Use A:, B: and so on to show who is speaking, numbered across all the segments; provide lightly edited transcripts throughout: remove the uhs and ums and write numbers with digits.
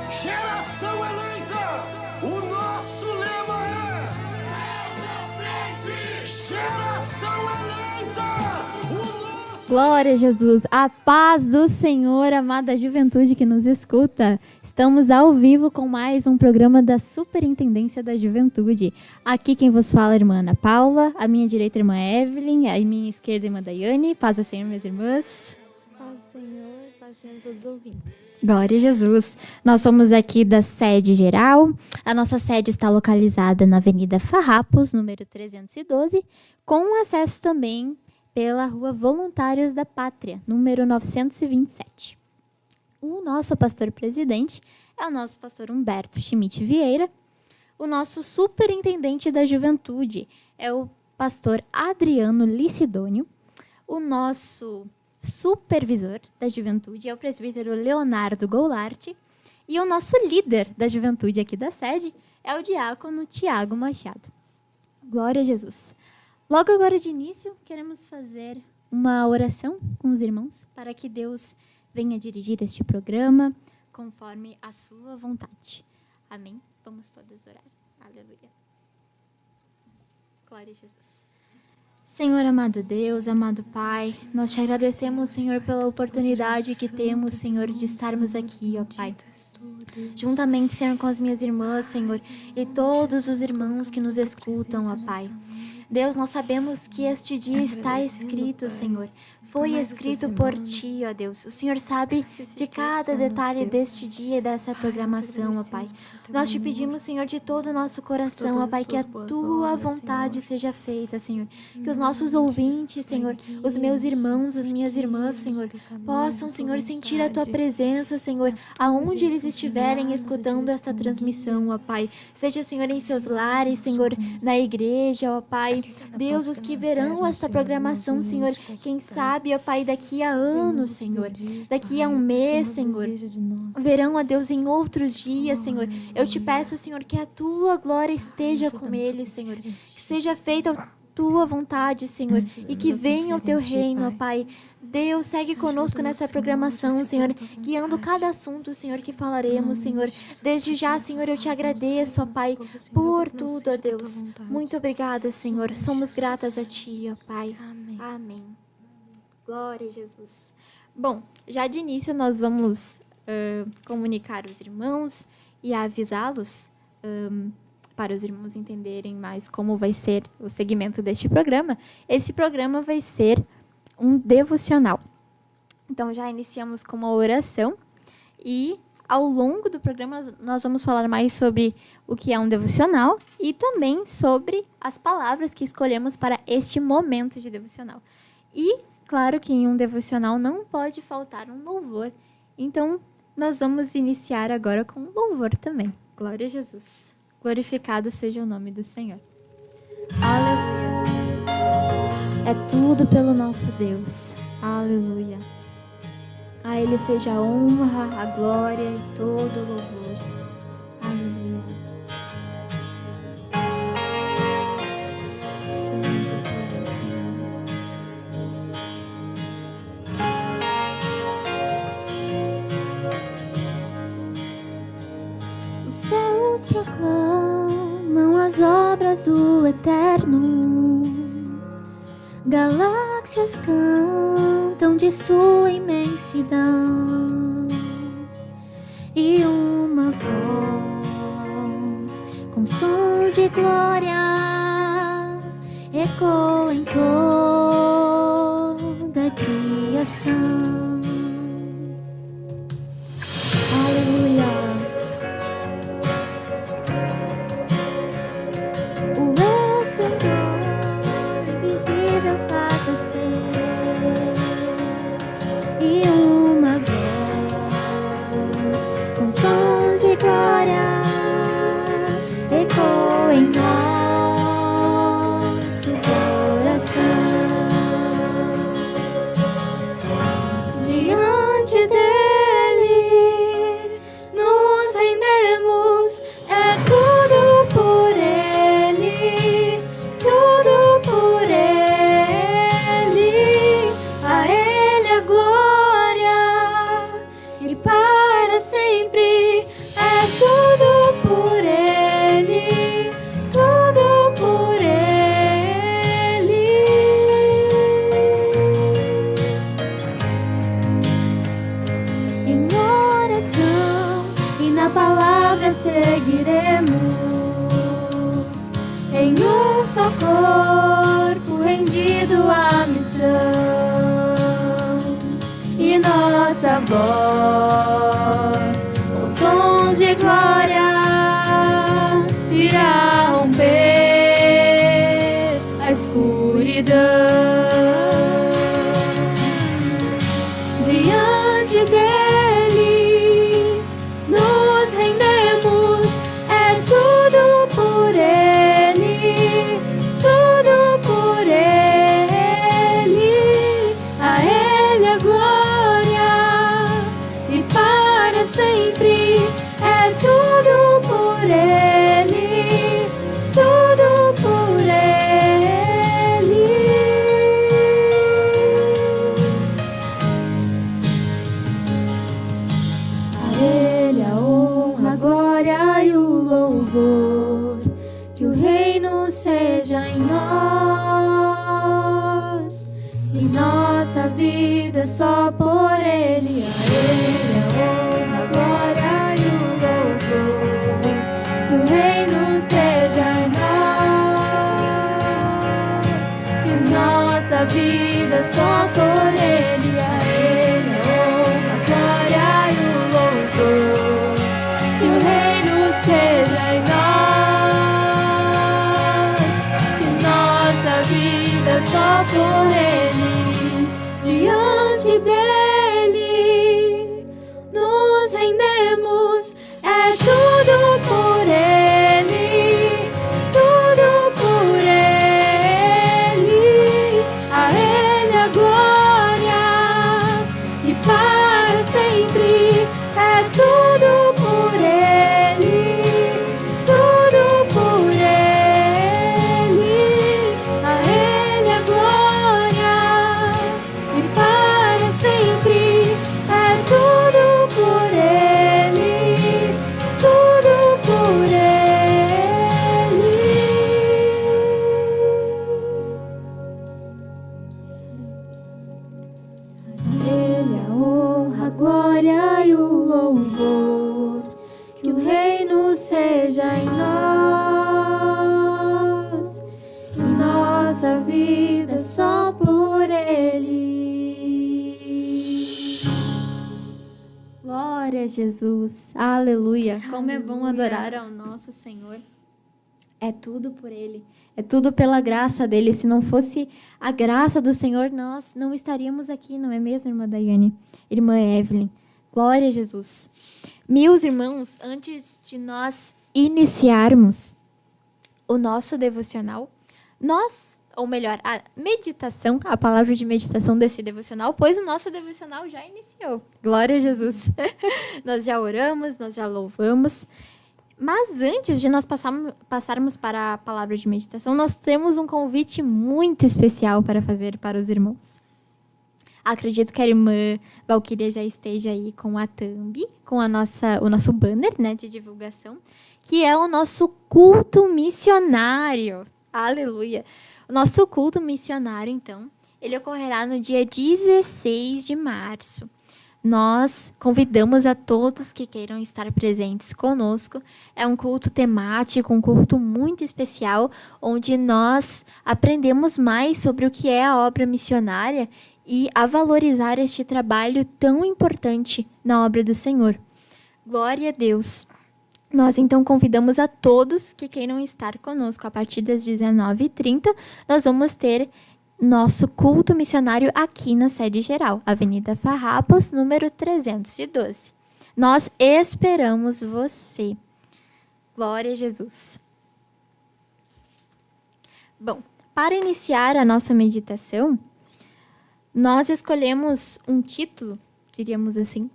A: Geração eleita, o nosso lema é Geração eleita, o nosso...
B: Glória a Jesus, a paz do Senhor, amada juventude que nos escuta. Estamos ao vivo com mais um programa da Superintendência da Juventude. Aqui quem vos fala é a irmã Ana Paula, a minha direita a irmã Evelyn, a minha esquerda a irmã Daiane. Paz do Senhor, minhas irmãs.
C: Paz do Senhor, paz do Senhor a todos os ouvintes.
B: Glória a Jesus. Nós somos aqui da sede geral. A nossa sede está localizada na Avenida Farrapos, número 312, com acesso também pela Rua Voluntários da Pátria, número 927. O nosso pastor-presidente é o nosso pastor Humberto Schmidt Vieira. O nosso superintendente da juventude é o pastor Adriano Licidônio. O nosso supervisor da juventude é o presbítero Leonardo Goulart. E o nosso líder da juventude aqui da sede é o diácono Tiago Machado. Glória a Jesus. Logo agora de início, queremos fazer uma oração com os irmãos para que Deus venha dirigir este programa conforme a sua vontade. Amém? Vamos todas orar. Aleluia. Glória a Jesus. Senhor, amado Deus, amado Pai, nós te agradecemos, Senhor, pela oportunidade que temos, Senhor, de estarmos aqui, ó Pai. Juntamente, Senhor, com as minhas irmãs, Senhor, e todos os irmãos que nos escutam, ó Pai. Deus, nós sabemos que este dia está escrito, Senhor. Foi escrito por Ti, ó Deus. O Senhor sabe de cada detalhe deste dia e dessa programação, ó Pai. Nós te pedimos, Senhor, de todo o nosso coração, ó Pai, que a Tua vontade seja feita, Senhor. Que os nossos ouvintes, Senhor, os meus irmãos, as minhas irmãs, Senhor, possam, Senhor, sentir a Tua presença, Senhor, aonde eles estiverem escutando esta transmissão, ó Pai. Seja, Senhor, em seus lares, Senhor, na igreja, ó Pai. Deus, os que verão esta programação, Senhor, quem sabe, ó Pai, daqui a anos, Senhor, daqui a um mês, Senhor, verão, ó Deus, em outros dias, Senhor. Eu te peço, Senhor, que a Tua glória esteja com eles, Senhor, que seja feita a Tua vontade, Senhor, e que venha o Teu reino, ó Pai. Deus, segue conosco nessa programação, Senhor, guiando cada assunto, Senhor, que falaremos, Senhor. Desde já, Senhor, eu te agradeço, ó Pai, por tudo, ó Deus. Muito obrigada, Senhor. Somos gratas a Ti, ó Pai. Amém. Glória a Jesus. Bom, já de início nós vamos comunicar os irmãos e avisá-los para os irmãos entenderem mais como vai ser o segmento deste programa. Este programa vai ser um devocional. Então, já iniciamos com uma oração e, ao longo do programa, nós vamos falar mais sobre o que é um devocional e também sobre as palavras que escolhemos para este momento de devocional. E, claro que em um devocional não pode faltar um louvor. Então, nós vamos iniciar agora com um louvor também. Glória a Jesus. Glorificado seja o nome do Senhor. Aleluia. É tudo pelo nosso Deus. Aleluia. A Ele seja a honra, a glória e todo o louvor. Aleluia. Santo é o Senhor. Os céus proclamam as obras do Eterno. Galáxias cantam de sua imensidão, e uma voz com sons de glória ecoa em toda a criação. Aleluia. Glória ecoa em nosso coração. Diante dele nos rendemos, é tudo por ele, tudo por ele. A ele a
C: seguiremos em um só corpo rendido à missão, e nossa voz com sons de glória irá romper a escuridão. Diante dele nos rendemos, é tudo por ele, tudo por ele. A ele a glória e para sempre, é tudo por ele, tudo por ele. A ele a honra, a glória e o louvor, que o reino seja em nós, em nossa vida só por ele. A ele a honra, a glória e o louvor, que o reino seja em nós, em nossa vida só por ele. A ele a honra, a glória e o louvor, que o reino seja em nós, em nossa vida só por ele. Diante dele nos rendemos, é tudo por ele, tudo por ele. A ele a glória e para sempre, é tudo por ele, tudo por ele. A ele a glória e para sempre, é tudo por ele, tudo por ele. A ele a honra, a glória e o louvor, que o reino seja em nós, em nossa vida só por ele.
B: Glória a Jesus. Aleluia. Como é bom adorar ao nosso Senhor. É tudo por Ele. É tudo pela graça dele. Se não fosse a graça do Senhor, nós não estaríamos aqui, não é mesmo, irmã Daiane? Irmã Evelyn. Glória a Jesus. Meus irmãos, antes de nós iniciarmos o nosso devocional, ou melhor, a meditação, a palavra de meditação desse devocional, pois o nosso devocional já iniciou. Glória a Jesus. Nós já oramos, nós já louvamos. Mas antes de nós passarmos para a palavra de meditação, nós temos um convite muito especial para fazer para os irmãos. Acredito que a irmã Valquíria já esteja aí com a thumb, com o nosso banner, né, de divulgação, que é o nosso culto missionário. Aleluia! O nosso culto missionário, então, ele ocorrerá no dia 16 de março. Nós convidamos a todos que queiram estar presentes conosco. É um culto temático, um culto muito especial, onde nós aprendemos mais sobre o que é a obra missionária e a valorizar este trabalho tão importante na obra do Senhor. Glória a Deus! Nós, então, convidamos a todos que queiram estar conosco. A partir das 19h30, nós vamos ter nosso culto missionário aqui na sede geral, Avenida Farrapos, número 312. Nós esperamos você. Glória a Jesus. Bom, para iniciar a nossa meditação, nós escolhemos um título, diríamos assim,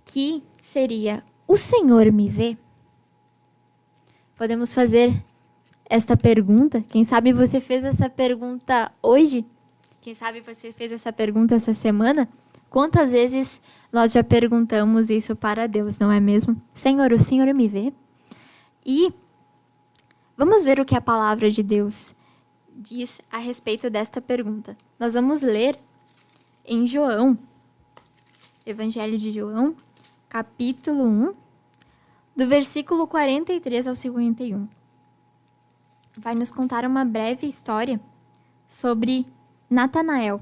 B: que seria O Senhor me vê? Podemos fazer esta pergunta. Quem sabe você fez essa pergunta hoje? Quem sabe você fez essa pergunta essa semana? Quantas vezes nós já perguntamos isso para Deus, não é mesmo? Senhor, o Senhor me vê? E vamos ver o que a palavra de Deus diz a respeito desta pergunta. Nós vamos ler em João, Evangelho de João, capítulo 1, do versículo 43 ao 51. Vai nos contar uma breve história sobre Natanael.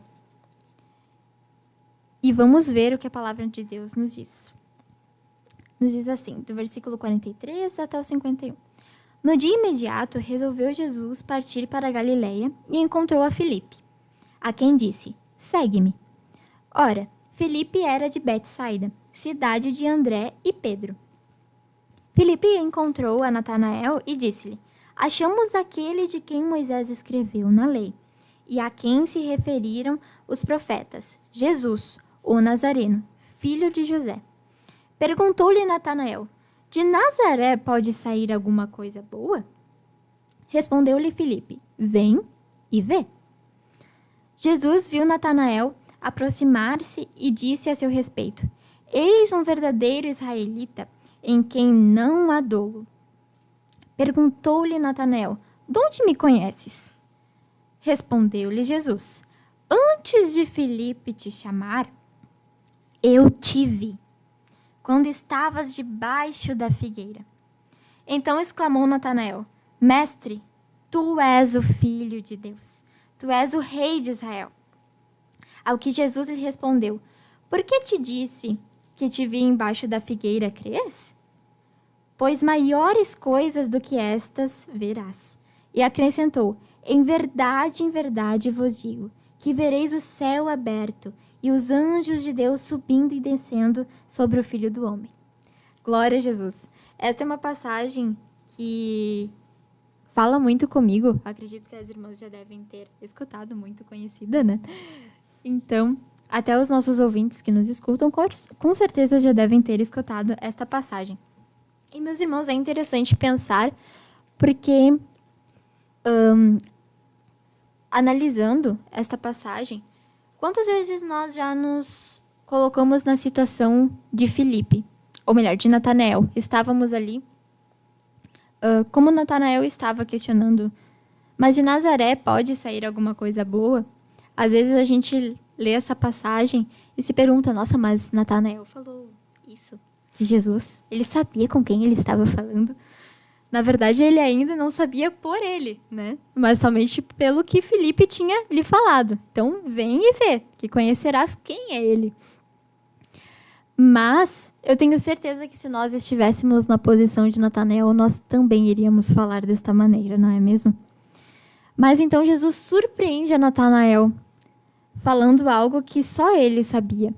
B: E vamos ver o que a palavra de Deus nos diz. Nos diz assim, do versículo 43 até o 51. No dia imediato, resolveu Jesus partir para a Galiléia e encontrou a Filipe, a quem disse, segue-me. Ora, Filipe era de Betsaida, cidade de André e Pedro. Filipe encontrou a Natanael e disse-lhe, achamos aquele de quem Moisés escreveu na lei, e a quem se referiram os profetas, Jesus, o Nazareno, filho de José. Perguntou-lhe Natanael, de Nazaré pode sair alguma coisa boa? Respondeu-lhe Filipe, vem e vê. Jesus viu Natanael aproximar-se e disse a seu respeito, eis um verdadeiro israelita, em quem não há dolo. Perguntou-lhe Natanael, de onde me conheces? Respondeu-lhe Jesus, antes de Filipe te chamar, eu te vi, quando estavas debaixo da figueira. Então exclamou Natanael, mestre, tu és o Filho de Deus, tu és o Rei de Israel. Ao que Jesus lhe respondeu, por que te disse que te vi embaixo da figueira, crês? Pois maiores coisas do que estas verás. E acrescentou, em verdade vos digo, que vereis o céu aberto e os anjos de Deus subindo e descendo sobre o Filho do Homem. Glória a Jesus. Esta é uma passagem que fala muito comigo. Acredito que as irmãs já devem ter escutado, muito conhecida, né? Então, até os nossos ouvintes que nos escutam, com certeza já devem ter escutado esta passagem. E, meus irmãos, é interessante pensar, porque, analisando esta passagem, quantas vezes nós já nos colocamos na situação de Filipe, ou melhor, de Natanael? Estávamos ali, como Natanael estava questionando, mas de Nazaré pode sair alguma coisa boa? Às vezes a gente lê essa passagem e se pergunta, nossa, mas Natanael falou isso de Jesus? Ele sabia com quem ele estava falando? Na verdade, ele ainda não sabia por ele, né? Mas somente pelo que Filipe tinha lhe falado. Então, vem e vê, que conhecerás quem é ele. Mas eu tenho certeza que se nós estivéssemos na posição de Natanael, nós também iríamos falar desta maneira, não é mesmo? Mas então Jesus surpreende a Natanael, falando algo que só ele sabia.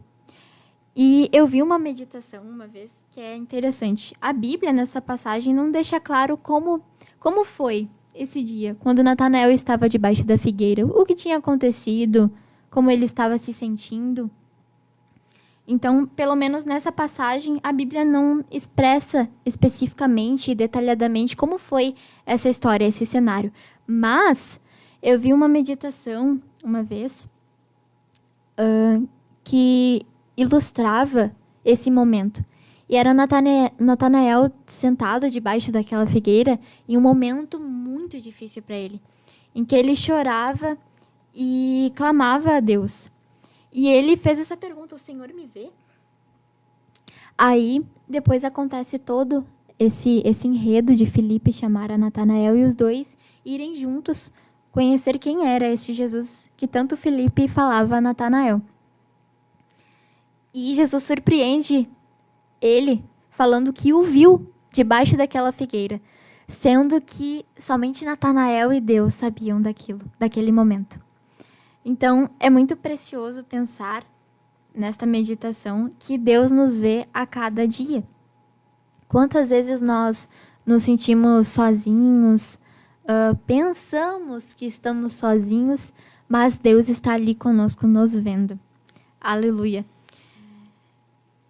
B: E eu vi uma meditação uma vez que é interessante. A Bíblia, nessa passagem, não deixa claro como foi esse dia, quando Natanael estava debaixo da figueira, o que tinha acontecido, como ele estava se sentindo. Então, pelo menos nessa passagem, a Bíblia não expressa especificamente e detalhadamente como foi essa história, esse cenário. Mas eu vi uma meditação uma vez que ilustrava esse momento. E era Natanael sentado debaixo daquela figueira em um momento muito difícil para ele, em que ele chorava e clamava a Deus. E ele fez essa pergunta, o Senhor me vê? Aí, depois acontece todo esse enredo de Filipe chamar a Natanael e os dois irem juntos conhecer quem era este Jesus que tanto Filipe falava a Natanael. E Jesus surpreende ele falando que o viu debaixo daquela figueira, sendo que somente Natanael e Deus sabiam daquele momento. Então, é muito precioso pensar nesta meditação que Deus nos vê a cada dia. Quantas vezes nós nos sentimos sozinhos, pensamos que estamos sozinhos, mas Deus está ali conosco nos vendo. Aleluia.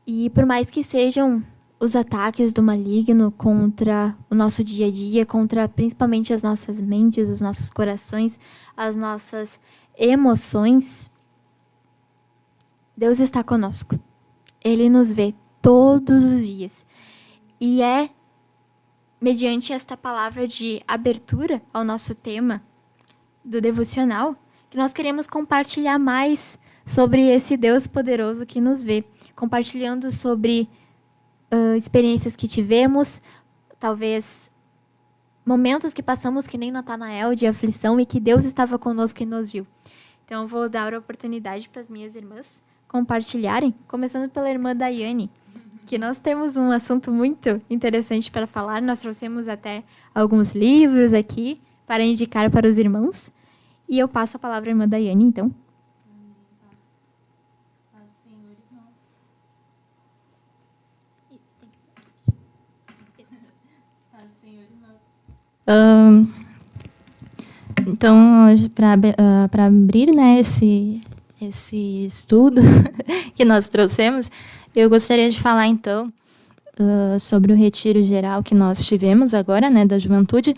B: E por mais que sejam os ataques do maligno contra o nosso dia a dia, contra principalmente as nossas mentes, os nossos corações, as nossas emoções, Deus está conosco. Ele nos vê todos os dias. E é mediante esta palavra de abertura ao nosso tema do devocional que nós queremos compartilhar mais sobre esse Deus poderoso que nos vê, compartilhando sobre experiências que tivemos, talvez momentos que passamos que nem Natanael, de aflição, e que Deus estava conosco e nos viu. Então, eu vou dar a oportunidade para as minhas irmãs compartilharem, começando pela irmã Daiane, que nós temos um assunto muito interessante para falar. Nós trouxemos até alguns livros aqui para indicar para os irmãos. E eu passo a palavra à irmã Daiane, então.
D: Então, hoje, para abrir, né, esse estudo que nós trouxemos, eu gostaria de falar, então, sobre o retiro geral que nós tivemos agora, né, da juventude.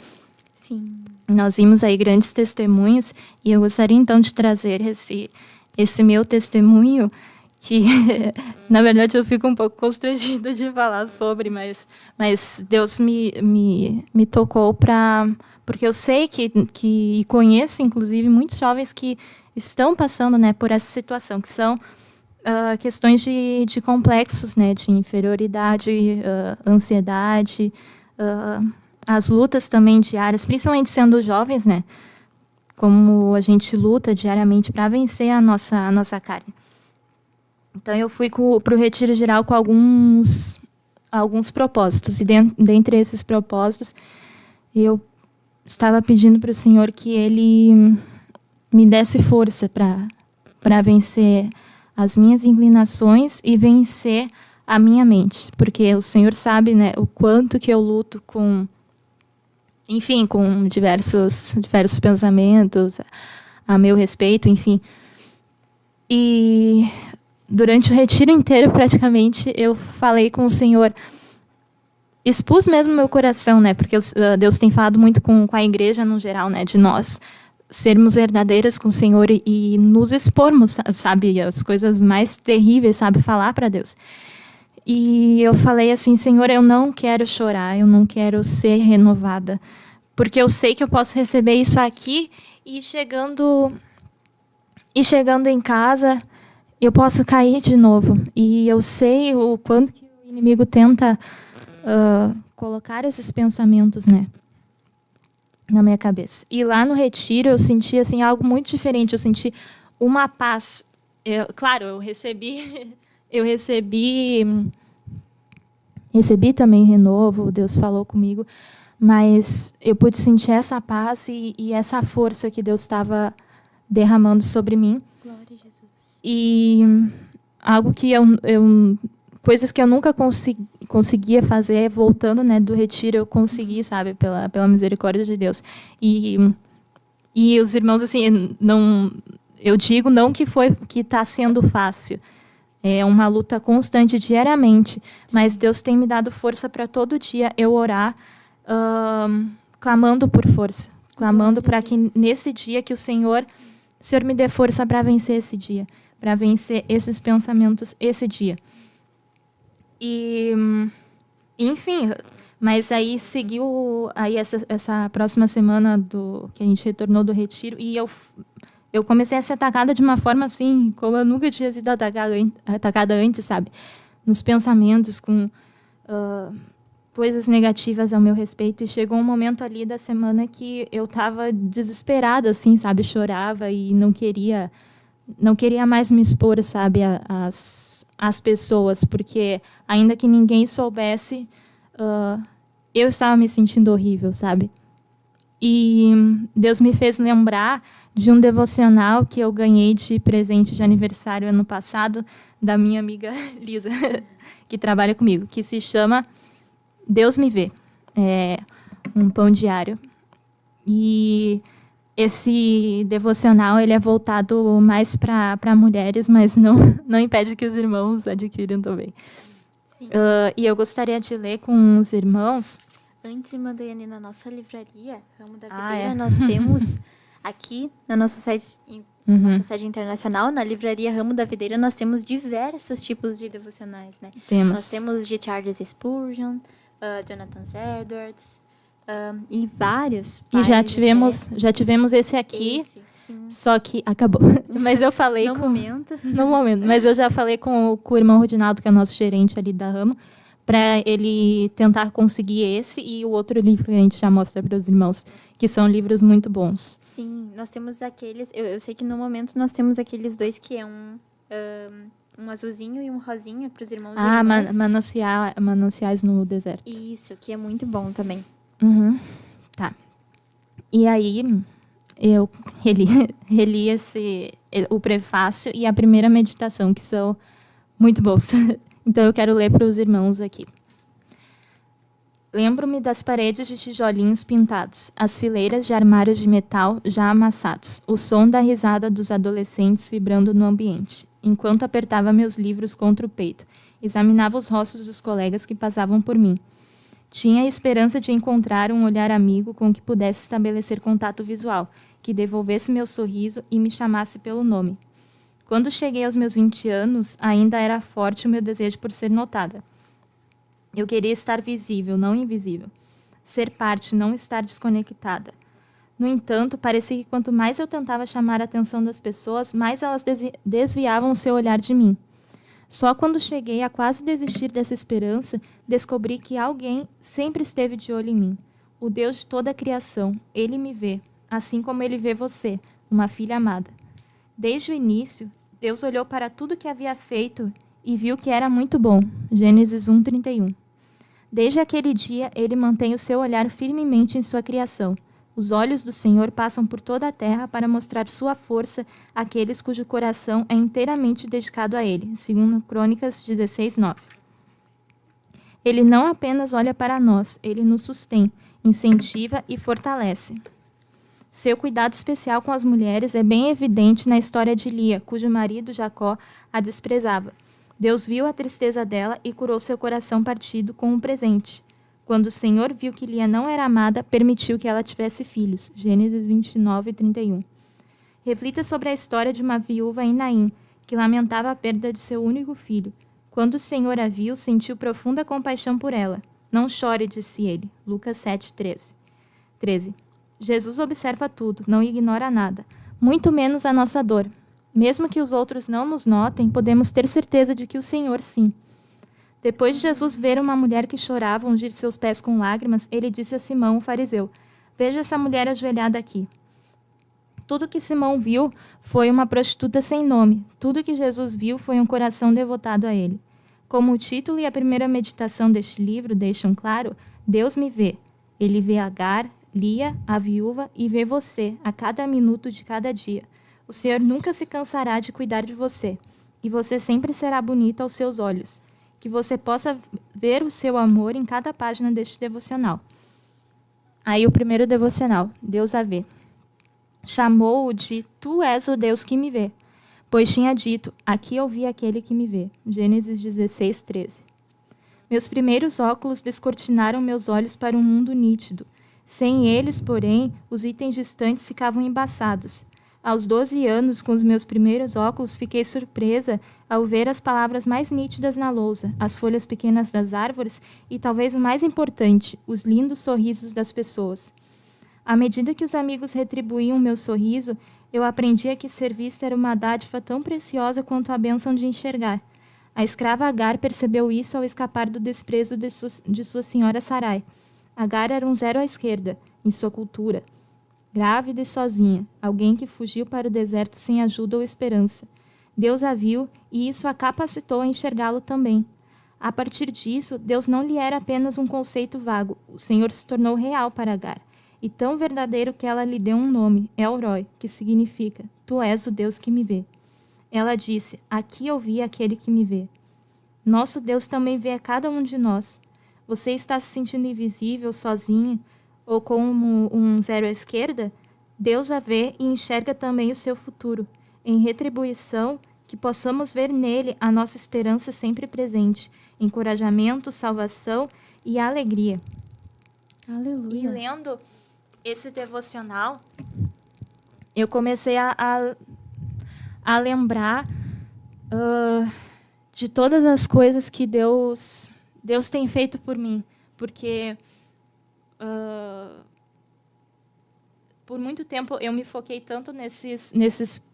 B: Sim.
D: Nós vimos aí grandes testemunhos, e eu gostaria, então, de trazer esse meu testemunho, que, na verdade, eu fico um pouco constrangida de falar sobre, mas Deus me tocou porque eu sei que conheço, inclusive, muitos jovens que estão passando, né, por essa situação, que são questões de complexos, né, de inferioridade, ansiedade, as lutas também diárias, principalmente sendo jovens, né, como a gente luta diariamente para vencer a nossa carne. Então, eu fui para o retiro geral com alguns propósitos. E dentre esses propósitos, eu estava pedindo para o Senhor que Ele me desse força para vencer as minhas inclinações e vencer a minha mente. Porque o Senhor sabe, né, o quanto que eu luto com diversos pensamentos a meu respeito, enfim. E durante o retiro inteiro, praticamente, eu falei com o Senhor, expus mesmo meu coração, né? Porque Deus tem falado muito com a igreja no geral, né? De nós sermos verdadeiras com o Senhor e nos expormos, sabe? As coisas mais terríveis, sabe? Falar para Deus. E eu falei assim, Senhor, eu não quero chorar, eu não quero ser renovada, porque eu sei que eu posso receber isso aqui e chegando em casa, eu posso cair de novo. E eu sei o quanto que o inimigo tenta colocar esses pensamentos, né, na minha cabeça. E lá no retiro eu senti assim, algo muito diferente. Eu senti uma paz. Claro, eu recebi também renovo, Deus falou comigo, mas eu pude sentir essa paz e essa força que Deus estava derramando sobre mim.
B: Glória a Jesus.
D: E algo que coisas que eu nunca conseguia fazer, voltando, né, do retiro, eu consegui, sabe, pela misericórdia de Deus. E os irmãos, assim, eu digo não que está sendo fácil. É uma luta constante, diariamente. Mas Deus tem me dado força para todo dia eu orar, clamando por força. Clamando para que nesse dia que o Senhor me dê força para vencer esse dia. Para vencer esses pensamentos esse dia. E, enfim, mas aí seguiu aí essa próxima semana que a gente retornou do retiro, e eu comecei a ser atacada de uma forma assim, como eu nunca tinha sido atacada antes, sabe? Nos pensamentos, com coisas negativas ao meu respeito. E chegou um momento ali da semana que eu estava desesperada, assim, sabe? Chorava e não queria mais me expor, sabe, às pessoas, porque ainda que ninguém soubesse, eu estava me sentindo horrível, sabe? E Deus me fez lembrar de um devocional que eu ganhei de presente de aniversário ano passado, da minha amiga Lisa, que trabalha comigo, que se chama Deus Me Vê. É um pão diário. E esse devocional ele é voltado mais para mulheres, mas não impede que os irmãos adquiram também. E eu gostaria de ler com os irmãos.
B: Antes, irmã Daiane, na nossa livraria, Ramo da Videira, nós temos aqui na nossa sede internacional, na livraria Ramo da Videira, nós temos diversos tipos de devocionais, né? Nós temos de Charles Spurgeon, Jonathan Edwards, e vários.
D: E já tivemos esse aqui, só que acabou. Mas eu falei
B: no momento.
D: Mas eu já falei com o irmão Rodinaldo, que é nosso gerente ali da Ramo, para ele tentar conseguir esse e o outro livro que a gente já mostra para os irmãos, que são livros muito bons.
B: Sim, nós temos aqueles... Eu sei que no momento nós temos aqueles dois que é um azulzinho e um rosinha para os irmãos e irmãs.
D: Mananciais no deserto.
B: Isso, que é muito bom também.
D: Uhum. Tá. E aí, eu reli o prefácio e a primeira meditação, que são muito bons. Então, eu quero ler para os irmãos aqui. Lembro-me das paredes de tijolinhos pintados, as fileiras de armários de metal já amassados, o som da risada dos adolescentes vibrando no ambiente, enquanto apertava meus livros contra o peito, examinava os rostos dos colegas que passavam por mim. Tinha a esperança de encontrar um olhar amigo com que pudesse estabelecer contato visual, que devolvesse meu sorriso e me chamasse pelo nome. Quando cheguei aos meus 20 anos, ainda era forte o meu desejo por ser notada. Eu queria estar visível, não invisível. Ser parte, não estar desconectada. No entanto, parecia que quanto mais eu tentava chamar a atenção das pessoas, mais elas desviavam o seu olhar de mim. Só quando cheguei a quase desistir dessa esperança, descobri que alguém sempre esteve de olho em mim. O Deus de toda a criação, Ele me vê, assim como Ele vê você, uma filha amada. Desde o início, Deus olhou para tudo que havia feito e viu que era muito bom. Gênesis 1:31. Desde aquele dia, Ele mantém o seu olhar firmemente em sua criação. Os olhos do Senhor passam por toda a terra para mostrar sua força àqueles cujo coração é inteiramente dedicado a Ele. Segundo Crônicas 16:9. Ele não apenas olha para nós, Ele nos sustém, incentiva e fortalece. Seu cuidado especial com as mulheres é bem evidente na história de Lia, cujo marido Jacó a desprezava. Deus viu a tristeza dela e curou seu coração partido com um presente. Quando o Senhor viu que Lia não era amada, permitiu que ela tivesse filhos. Gênesis 29:31. Reflita sobre a história de uma viúva em Naim, que lamentava a perda de seu único filho. Quando o Senhor a viu, sentiu profunda compaixão por ela. Não chore, disse ele. Lucas 7:13. Jesus observa tudo, não ignora nada, muito menos a nossa dor. Mesmo que os outros não nos notem, podemos ter certeza de que o Senhor sim. Depois de Jesus ver uma mulher que chorava, ungir seus pés com lágrimas, ele disse a Simão, o fariseu: "Veja essa mulher ajoelhada aqui." Tudo que Simão viu foi uma prostituta sem nome. Tudo que Jesus viu foi um coração devotado a ele. Como o título e a primeira meditação deste livro deixam claro, Deus me vê. Ele vê Agar, Lia, a viúva, e vê você, a cada minuto de cada dia. O Senhor nunca se cansará de cuidar de você, e você sempre será bonita aos seus olhos. Que você possa ver o seu amor em cada página deste devocional. Aí o primeiro devocional, Deus a vê. Chamou-o de Tu és o Deus que me vê, pois tinha dito, aqui eu vi aquele que me vê. Gênesis 16:13. Meus primeiros óculos descortinaram meus olhos para um mundo nítido. Sem eles, porém, os itens distantes ficavam embaçados. Aos 12 anos, com os meus primeiros óculos, fiquei surpresa ao ver as palavras mais nítidas na lousa, as folhas pequenas das árvores e, talvez o mais importante, os lindos sorrisos das pessoas. À medida que os amigos retribuíam meu sorriso, eu aprendia que ser vista era uma dádiva tão preciosa quanto a bênção de enxergar. A escrava Agar percebeu isso ao escapar do desprezo de sua senhora Sarai. Agar era um zero à esquerda, em sua cultura. Grávida e sozinha, alguém que fugiu para o deserto sem ajuda ou esperança. Deus a viu e isso a capacitou a enxergá-lo também. A partir disso, Deus não lhe era apenas um conceito vago. O Senhor se tornou real para Agar, e tão verdadeiro que ela lhe deu um nome, El-Roi, que significa, Tu és o Deus que me vê. Ela disse, aqui eu vi aquele que me vê. Nosso Deus também vê a cada um de nós. Você está se sentindo invisível, sozinha, ou como um zero à esquerda? Deus a vê e enxerga também o seu futuro. Em retribuição, que possamos ver nele a nossa esperança sempre presente, encorajamento, salvação e alegria.
B: Aleluia.
D: E lendo esse devocional, eu comecei a lembrar de todas as coisas que Deus tem feito por mim, porque por muito tempo eu me foquei tanto nesses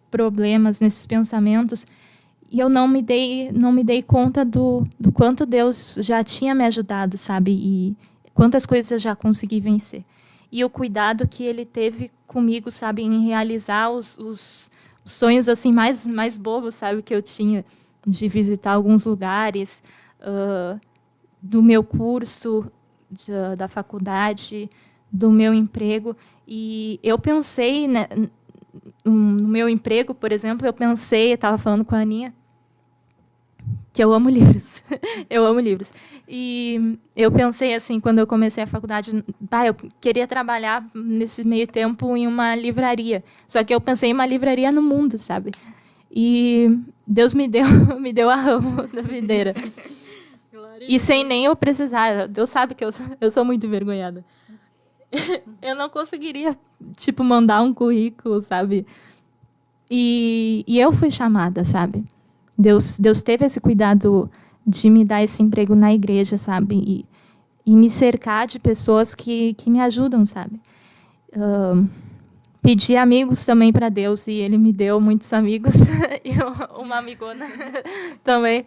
D: problemas, nesses pensamentos, eu não me dei conta do quanto Deus já tinha me ajudado, sabe? E quantas coisas eu já consegui vencer. E o cuidado que Ele teve comigo, sabe? Em realizar os sonhos assim mais bobos, sabe? Que eu tinha de visitar alguns lugares, do meu curso, da faculdade, do meu emprego. E eu pensei, né, no meu emprego, por exemplo, eu estava falando com a Aninha, que eu amo livros. Eu amo livros. E eu pensei, assim, quando eu comecei a faculdade, eu queria trabalhar nesse meio tempo em uma livraria. Só que eu pensei em uma livraria no mundo, sabe? E Deus me deu a ramo da videira. E sem nem eu precisar. Deus sabe que eu sou muito envergonhada. Eu não conseguiria, tipo, mandar um currículo, sabe? E eu fui chamada, sabe? Deus teve esse cuidado de me dar esse emprego na igreja, sabe? E me cercar de pessoas que me ajudam, sabe? Pedi amigos também para Deus e Ele me deu muitos amigos. E uma amigona também.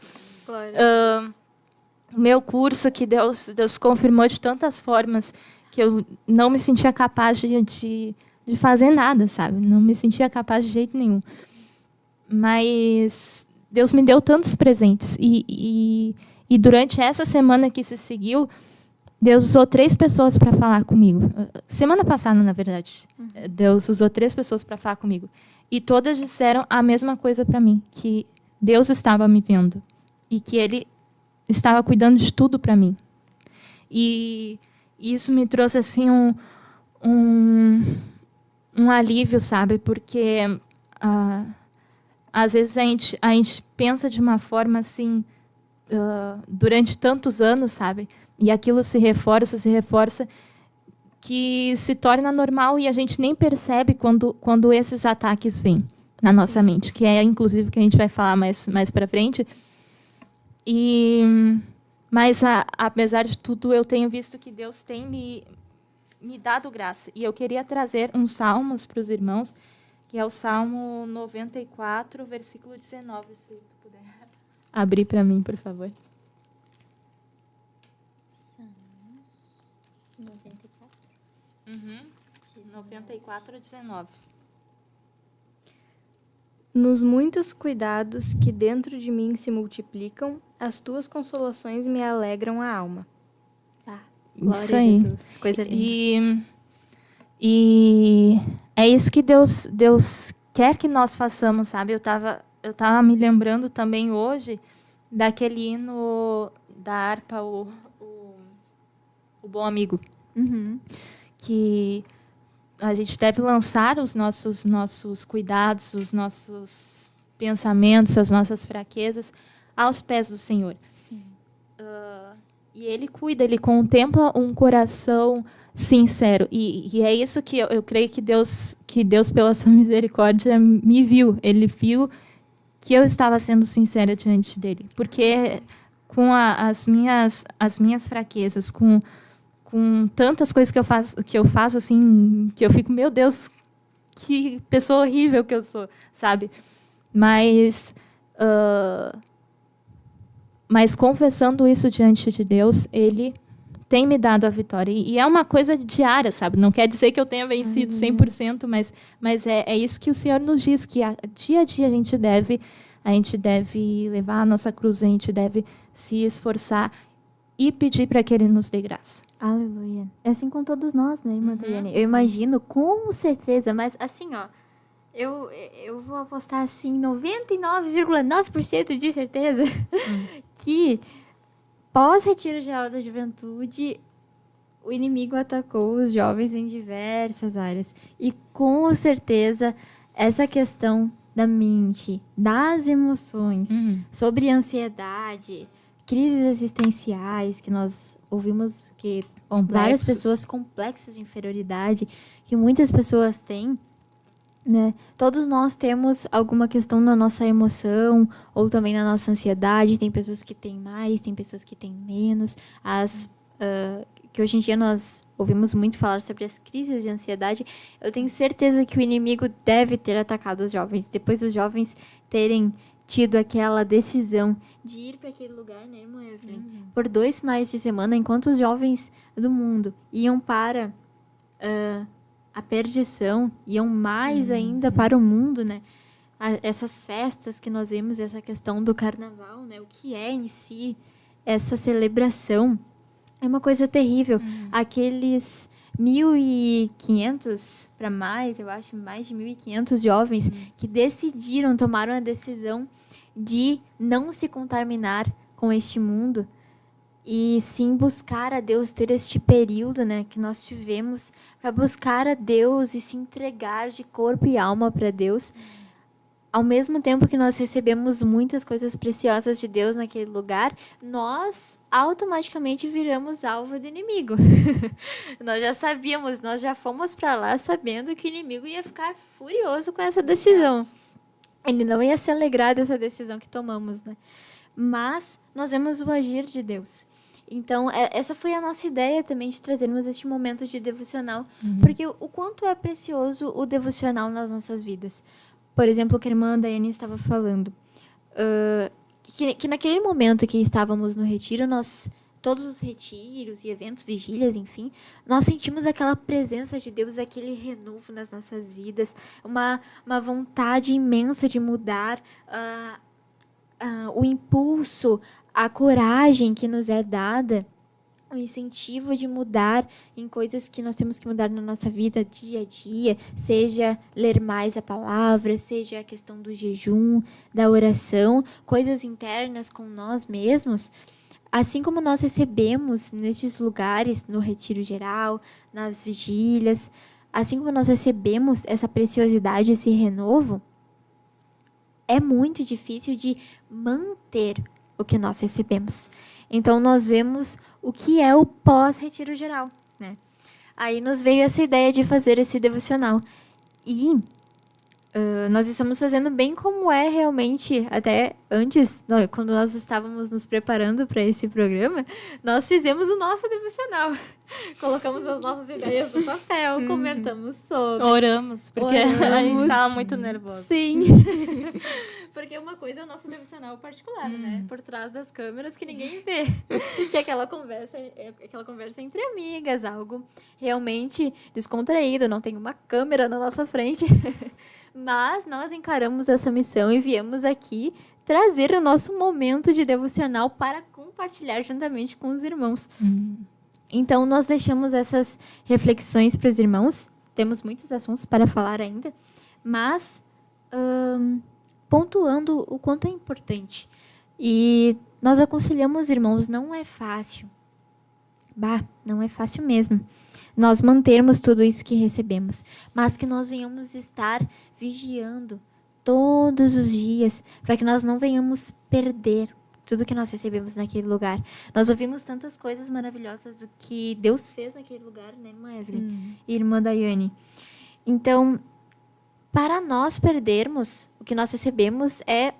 D: O meu curso que Deus confirmou de tantas formas que eu não me sentia capaz de fazer nada, sabe? Não me sentia capaz de jeito nenhum. Mas Deus me deu tantos presentes. E durante essa semana que se seguiu, Deus usou 3 pessoas para falar comigo. Semana passada, na verdade. Deus usou 3 pessoas para falar comigo. E todas disseram a mesma coisa para mim, que Deus estava me vendo. E que Ele estava cuidando de tudo para mim. E isso me trouxe assim um alívio, sabe? Porque às vezes a gente pensa de uma forma assim, durante tantos anos, sabe? E aquilo se reforça, que se torna normal e a gente nem percebe quando esses ataques vêm na nossa mente, que é inclusive o que a gente vai falar mais para frente. Mas apesar de tudo, eu tenho visto que Deus tem me dado graça. E eu queria trazer uns salmos para os irmãos, que é o Salmo 94, versículo 19, se tu puder abrir para mim, por favor. 94 a 19.
C: Nos muitos cuidados que dentro de mim se multiplicam, as tuas consolações me alegram a alma.
B: Glória
D: Isso
B: a
D: aí.
B: Jesus. Coisa linda.
D: E é isso que Deus quer que nós façamos, sabe? Eu tava me lembrando também hoje daquele hino da harpa, o Bom Amigo.
B: Uhum.
D: Que a gente deve lançar os nossos cuidados, os nossos pensamentos, as nossas fraquezas aos pés do Senhor.
B: Sim.
D: E Ele cuida, Ele contempla um coração sincero. E é isso que eu creio que Deus, pela sua misericórdia, me viu. Ele viu que eu estava sendo sincera diante dEle. Porque com as minhas fraquezas, com tantas coisas que eu faço assim, que eu fico, meu Deus, que pessoa horrível que eu sou, sabe? Mas confessando isso diante de Deus, Ele tem me dado a vitória. E é uma coisa diária, sabe? Não quer dizer que eu tenha vencido 100%, mas é isso que o Senhor nos diz, que dia a dia a gente deve levar a nossa cruz, a gente deve se esforçar e pedir para que Ele nos dê graça.
B: Aleluia. É assim com todos nós, né, irmã Tayane? Eu imagino, com certeza, mas assim, ó, eu vou apostar assim, 99,9% de certeza que pós-retiro geral da juventude, o inimigo atacou os jovens em diversas áreas. E com certeza, essa questão da mente, das emoções, sobre ansiedade, crises existenciais, que nós ouvimos que várias pessoas, complexos de inferioridade, que muitas pessoas têm, né? Todos nós temos alguma questão na nossa emoção ou também na nossa ansiedade. Tem pessoas que têm mais, tem pessoas que têm menos. Que hoje em dia nós ouvimos muito falar sobre as crises de ansiedade. Eu tenho certeza que o inimigo deve ter atacado os jovens. Depois dos jovens terem tido aquela decisão de ir para aquele lugar, né, irmã Evelyn? Por 2 finais de semana, enquanto os jovens do mundo iam para a perdição, iam mais ainda para o mundo, né? Essas festas que nós vemos, essa questão do carnaval, né? O que é em si essa celebração é uma coisa terrível. Aqueles 1.500 para mais, eu acho, mais de 1.500 jovens que tomaram a decisão de não se contaminar com este mundo e sim buscar a Deus, ter este período, né, que nós tivemos para buscar a Deus e se entregar de corpo e alma para Deus. Ao mesmo tempo que nós recebemos muitas coisas preciosas de Deus naquele lugar, nós automaticamente viramos alvo do inimigo. Nós já sabíamos, nós já fomos para lá sabendo que o inimigo ia ficar furioso com essa decisão. Ele não ia se alegrar dessa decisão que tomamos, né? Mas nós vemos o agir de Deus. Então, essa foi a nossa ideia também de trazermos este momento de devocional, porque o quanto é precioso o devocional nas nossas vidas. Por exemplo, o que a irmã Daiane estava falando, que naquele momento que estávamos no retiro, todos os retiros e eventos, vigílias, enfim, nós sentimos aquela presença de Deus, aquele renovo nas nossas vidas, uma vontade imensa de mudar, o impulso, a coragem que nos é dada, o incentivo de mudar em coisas que nós temos que mudar na nossa vida dia a dia, seja ler mais a palavra, seja a questão do jejum, da oração, coisas internas com nós mesmos. Assim como nós recebemos nestes lugares, no retiro geral, nas vigílias, assim como nós recebemos essa preciosidade, esse renovo, é muito difícil de manter o que nós recebemos. Então, nós vemos o que é o pós-retiro geral, né? Aí nos veio essa ideia de fazer esse devocional. E nós estamos fazendo bem como é realmente, até antes, quando nós estávamos nos preparando para esse programa, nós fizemos o nosso devocional. Colocamos as nossas ideias no papel, comentamos sobre.
D: Oramos, porque a gente estava muito nervosa.
B: Sim. Porque uma coisa é o nosso devocional particular, né? Por trás das câmeras que ninguém vê. Que é aquela conversa entre amigas, algo realmente descontraído, não tem uma câmera na nossa frente. Mas nós encaramos essa missão e viemos aqui trazer o nosso momento de devocional para compartilhar juntamente com os irmãos. Então, nós deixamos essas reflexões para os irmãos. Temos muitos assuntos para falar ainda, mas pontuando o quanto é importante. E nós aconselhamos, irmãos, não é fácil. Não é fácil mesmo nós mantermos tudo isso que recebemos, mas que nós venhamos estar vigiando todos os dias, para que nós não venhamos perder tudo que nós recebemos naquele lugar. Nós ouvimos tantas coisas maravilhosas do que Deus fez naquele lugar, né, irmã Evelyn e irmã Daiane. Então, para nós perdermos, o que nós recebemos é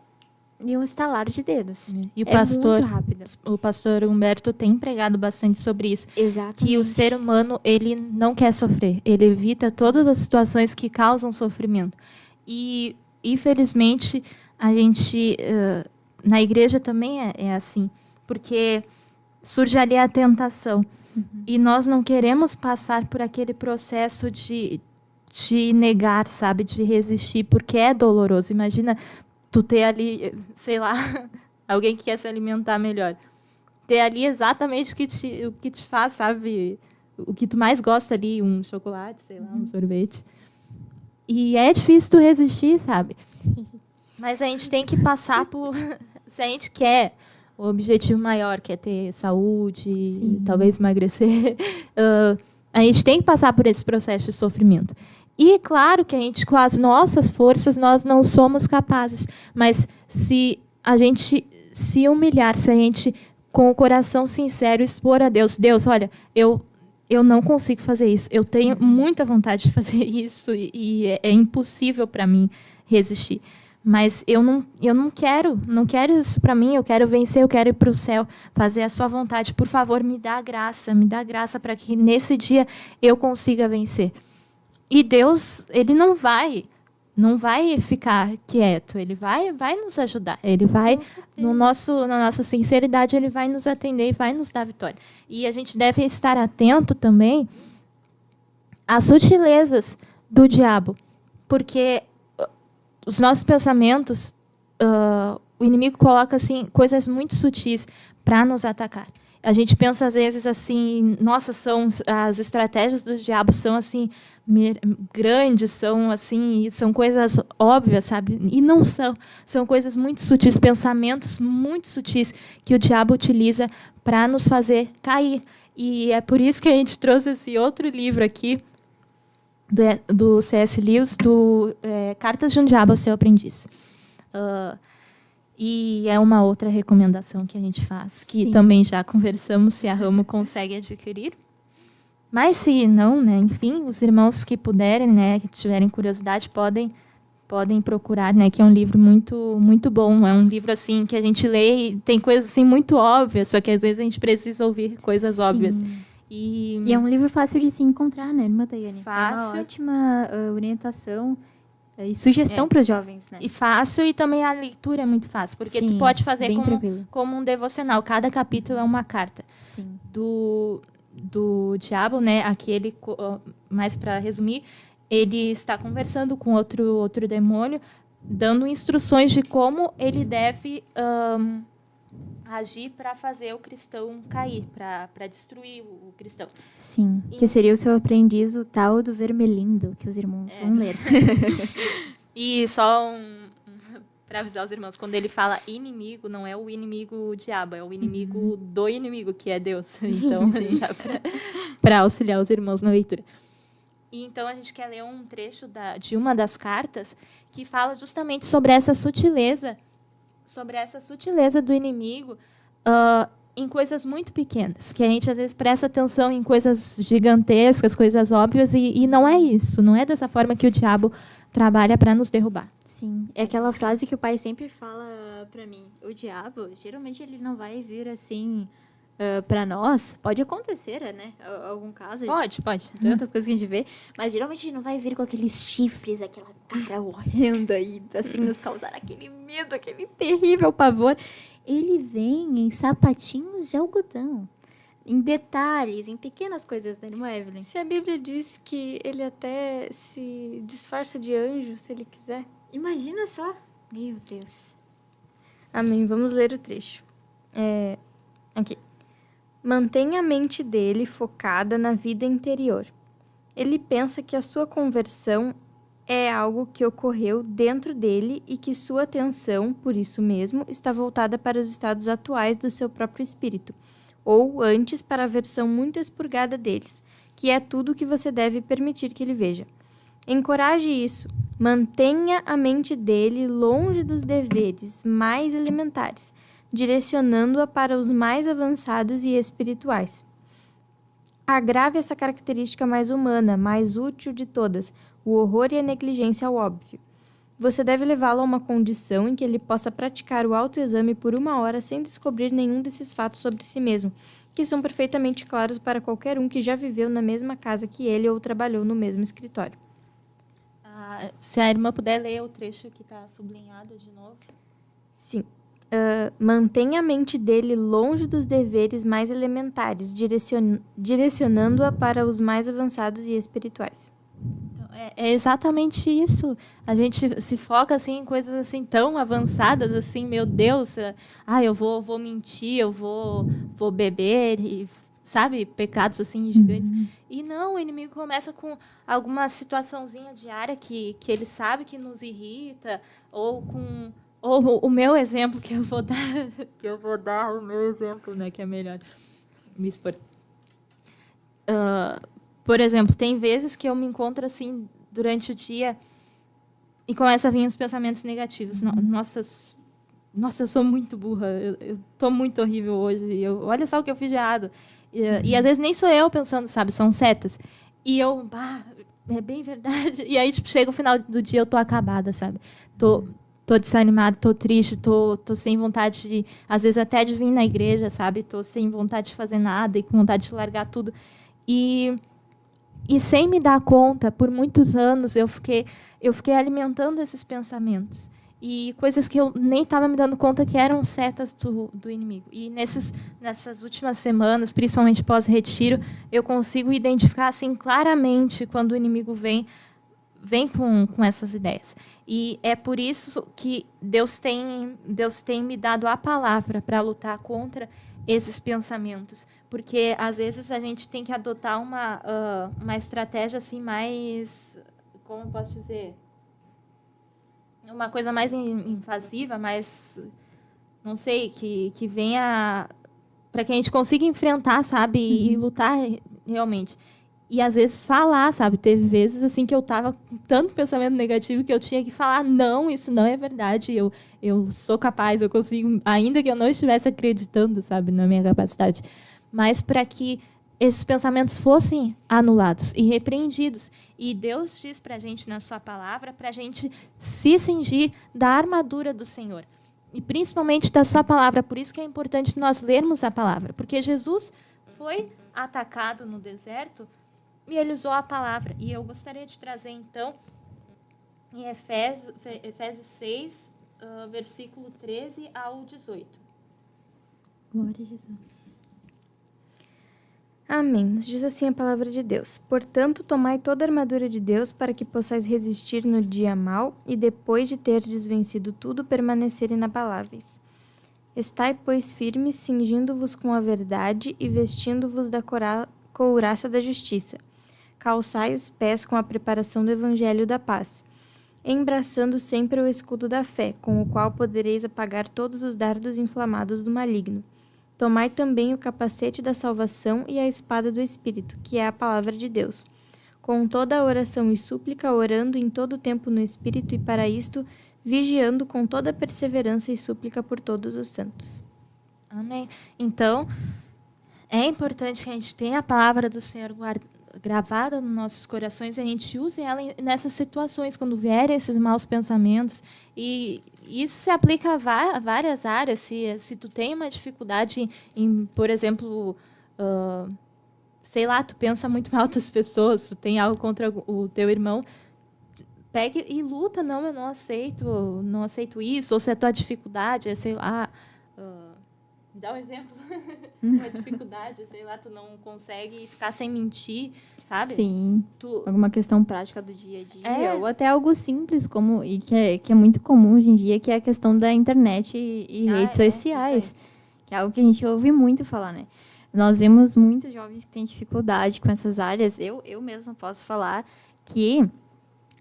B: de um estalar de dedos.
D: E o pastor,
B: muito rápido.
D: O pastor Humberto tem pregado bastante sobre isso.
B: Exatamente.
D: Que o ser humano, ele não quer sofrer. Ele evita todas as situações que causam sofrimento. E, infelizmente, a gente, na igreja também é assim. Porque surge ali a tentação. E nós não queremos passar por aquele processo de negar, sabe? De resistir, porque é doloroso. Imagina tu ter ali, sei lá, alguém que quer se alimentar melhor. Ter ali exatamente o que te faz, sabe? O que tu mais gosta ali, um chocolate, sei lá, um sorvete. E é difícil tu resistir, sabe? Mas a gente tem que passar por... Se a gente quer o objetivo maior, que é ter saúde, talvez emagrecer, a gente tem que passar por esse processo de sofrimento. E claro que a gente, com as nossas forças, nós não somos capazes. Mas se a gente se humilhar, se a gente, com o coração sincero, expor a Deus, Deus, olha, eu não consigo fazer isso. Eu tenho muita vontade de fazer isso e é impossível para mim resistir. Mas eu não quero isso para mim. Eu quero vencer, eu quero ir para o céu, fazer a sua vontade. Por favor, me dá graça para que nesse dia eu consiga vencer. E Deus, ele não vai não vai ficar quieto, ele vai nos ajudar, ele vai, na nossa sinceridade, ele vai nos atender e vai nos dar vitória. E a gente deve estar atento também às sutilezas do diabo, porque os nossos pensamentos, o inimigo coloca assim, coisas muito sutis para nos atacar. A gente pensa às vezes assim, nossa, as estratégias do diabo são assim grandes, são coisas óbvias, sabe? E não são coisas muito sutis, pensamentos muito sutis que o diabo utiliza para nos fazer cair. E é por isso que a gente trouxe esse outro livro aqui do C.S. Lewis, Cartas de um Diabo ao Seu Aprendiz. E é uma outra recomendação que a gente faz, que também já conversamos se a Ramo consegue adquirir. Mas se não, né, enfim, os irmãos que puderem, né, que tiverem curiosidade, podem procurar, né, que é um livro muito, muito bom. É um livro assim que a gente lê e tem coisas assim muito óbvias, só que às vezes a gente precisa ouvir coisas óbvias. E
B: é um livro fácil de se encontrar, né, irmã Tayane?
D: Fácil.
B: É uma ótima orientação e sugestão para os jovens, né?
D: E fácil, e também a leitura é muito fácil, porque tu pode fazer como um devocional. Cada capítulo é uma carta.
B: Sim.
D: Do diabo, né? Aquele, mais para resumir, ele está conversando com outro demônio, dando instruções de como ele deve agir para fazer o cristão cair, para destruir o cristão.
B: Sim, que seria o seu aprendiz, o tal do Vermelindo, que os irmãos vão ler.
D: E só para avisar os irmãos, quando ele fala inimigo, não é o inimigo o diabo, é o inimigo do inimigo, que é Deus. Então, já para auxiliar os irmãos na leitura. E então a gente quer ler um trecho de uma das cartas que fala justamente sobre essa sutileza do inimigo em coisas muito pequenas, que a gente às vezes presta atenção em coisas gigantescas, coisas óbvias, e não é isso, não é dessa forma que o diabo trabalha para nos derrubar.
B: Sim, é aquela frase que o pai sempre fala para mim, o diabo, geralmente ele não vai vir assim para nós, pode acontecer, né, algum caso.
D: Pode.
B: Tantas coisas que a gente vê, mas geralmente ele não vai vir com aqueles chifres, aquela cara horrenda e assim nos causar aquele medo, aquele terrível pavor. Ele vem em sapatinhos de algodão, em detalhes, em pequenas coisas, né, irmã Evelyn?
C: Se a Bíblia diz que ele até se disfarça de anjo, se ele quiser.
B: Imagina só. Meu Deus.
C: Amém. Vamos ler o trecho. Aqui. Mantenha a mente dele focada na vida interior. Ele pensa que a sua conversão é algo que ocorreu dentro dele e que sua atenção, por isso mesmo, está voltada para os estados atuais do seu próprio espírito, ou antes para a versão muito expurgada deles, que é tudo o que você deve permitir que ele veja. Encoraje isso. Mantenha a mente dele longe dos deveres mais elementares, direcionando-a para os mais avançados e espirituais. Agrave essa característica mais humana, mais útil de todas, o horror e a negligência ao óbvio. Você deve levá-lo a uma condição em que ele possa praticar o autoexame por 1 hora sem descobrir nenhum desses fatos sobre si mesmo, que são perfeitamente claros para qualquer um que já viveu na mesma casa que ele ou trabalhou no mesmo escritório.
D: Se a irmã puder ler o trecho que está sublinhado de novo.
C: Sim. Mantenha a mente dele longe dos deveres mais elementares, direcionando-a para os mais avançados e espirituais.
D: Então, é exatamente isso. A gente se foca assim, em coisas assim, tão avançadas, assim, meu Deus, eu vou mentir, eu vou beber, e, sabe, pecados assim gigantes. E não, o inimigo começa com alguma situaçãozinha diária que ele sabe que nos irrita, ou o meu exemplo que eu vou dar o meu exemplo, né, que é melhor me expor. Por exemplo, tem vezes que eu me encontro assim durante o dia e começa a vir os pensamentos negativos. Nossa, eu sou muito burra, eu tô muito horrível hoje, olha só o que eu fiz de errado. E às vezes nem sou eu pensando, sabe, são setas. E eu, é bem verdade. E aí, tipo, chega o final do dia, eu tô acabada, sabe? Tô desanimada, tô triste, tô sem vontade de, às vezes até de vir na igreja, sabe? Tô sem vontade de fazer nada e com vontade de largar tudo. E E sem me dar conta, por muitos anos, eu fiquei alimentando esses pensamentos. E coisas que eu nem estava me dando conta que eram setas do inimigo. E nessas últimas semanas, principalmente pós-retiro, eu consigo identificar assim, claramente quando o inimigo vem com essas ideias. E é por isso que Deus tem me dado a palavra para lutar contra esses pensamentos. Porque, às vezes, a gente tem que adotar uma estratégia assim, mais... Como eu posso dizer? Uma coisa mais invasiva, mais... Não sei, que venha... Para que a gente consiga enfrentar, sabe? E lutar realmente. E, às vezes, falar, sabe? Teve vezes assim que eu estava com tanto pensamento negativo que eu tinha que falar, não, isso não é verdade, eu sou capaz, eu consigo, ainda que eu não estivesse acreditando, sabe, na minha capacidade. Mas para que esses pensamentos fossem anulados e repreendidos. E Deus diz para a gente, na sua palavra, para a gente se cingir da armadura do Senhor. E principalmente da sua palavra. Por isso que é importante nós lermos a palavra. Porque Jesus foi atacado no deserto e ele usou a palavra. E eu gostaria de trazer, então, em Efésios 6, versículo 13 ao 18.
B: Glória a Jesus.
C: Amém. Nos diz assim a palavra de Deus. Portanto, tomai toda a armadura de Deus para que possais resistir no dia mau e depois de terdes vencido tudo, permanecer inabaláveis. Estai, pois, firmes, cingindo-vos com a verdade e vestindo-vos da couraça da justiça. Calçai os pés com a preparação do evangelho da paz, embraçando sempre o escudo da fé, com o qual podereis apagar todos os dardos inflamados do maligno. Tomai também o capacete da salvação e a espada do Espírito, que é a palavra de Deus. Com toda a oração e súplica, orando em todo o tempo no Espírito e para isto, vigiando com toda perseverança e súplica por todos os santos.
D: Amém. Então, é importante que a gente tenha a palavra do Senhor gravada nos nossos corações e a gente use ela nessas situações, quando vierem esses maus pensamentos. E isso se aplica a várias áreas. Se tu tem uma dificuldade em por exemplo, sei lá, tu pensa muito mal das pessoas, tu tem algo contra o teu irmão, pegue e luta. Não, eu não aceito isso. Ou se a tua dificuldade é, sei lá... Me dá um exemplo. Uma dificuldade, sei lá, tu não consegue ficar sem mentir, sabe?
B: Sim. Alguma questão prática do dia a dia. Ou até algo simples, que é muito comum hoje em dia, que é a questão da internet e redes sociais. Que é algo que a gente ouve muito falar, né? Nós vemos muitos jovens que têm dificuldade com essas áreas. Eu mesma posso falar que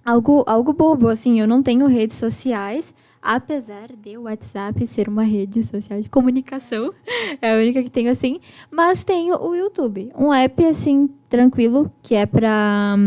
B: algo bobo, assim, eu não tenho redes sociais, apesar de o WhatsApp ser uma rede social de comunicação, é a única que tenho assim, mas tenho o YouTube, um app assim tranquilo, que é para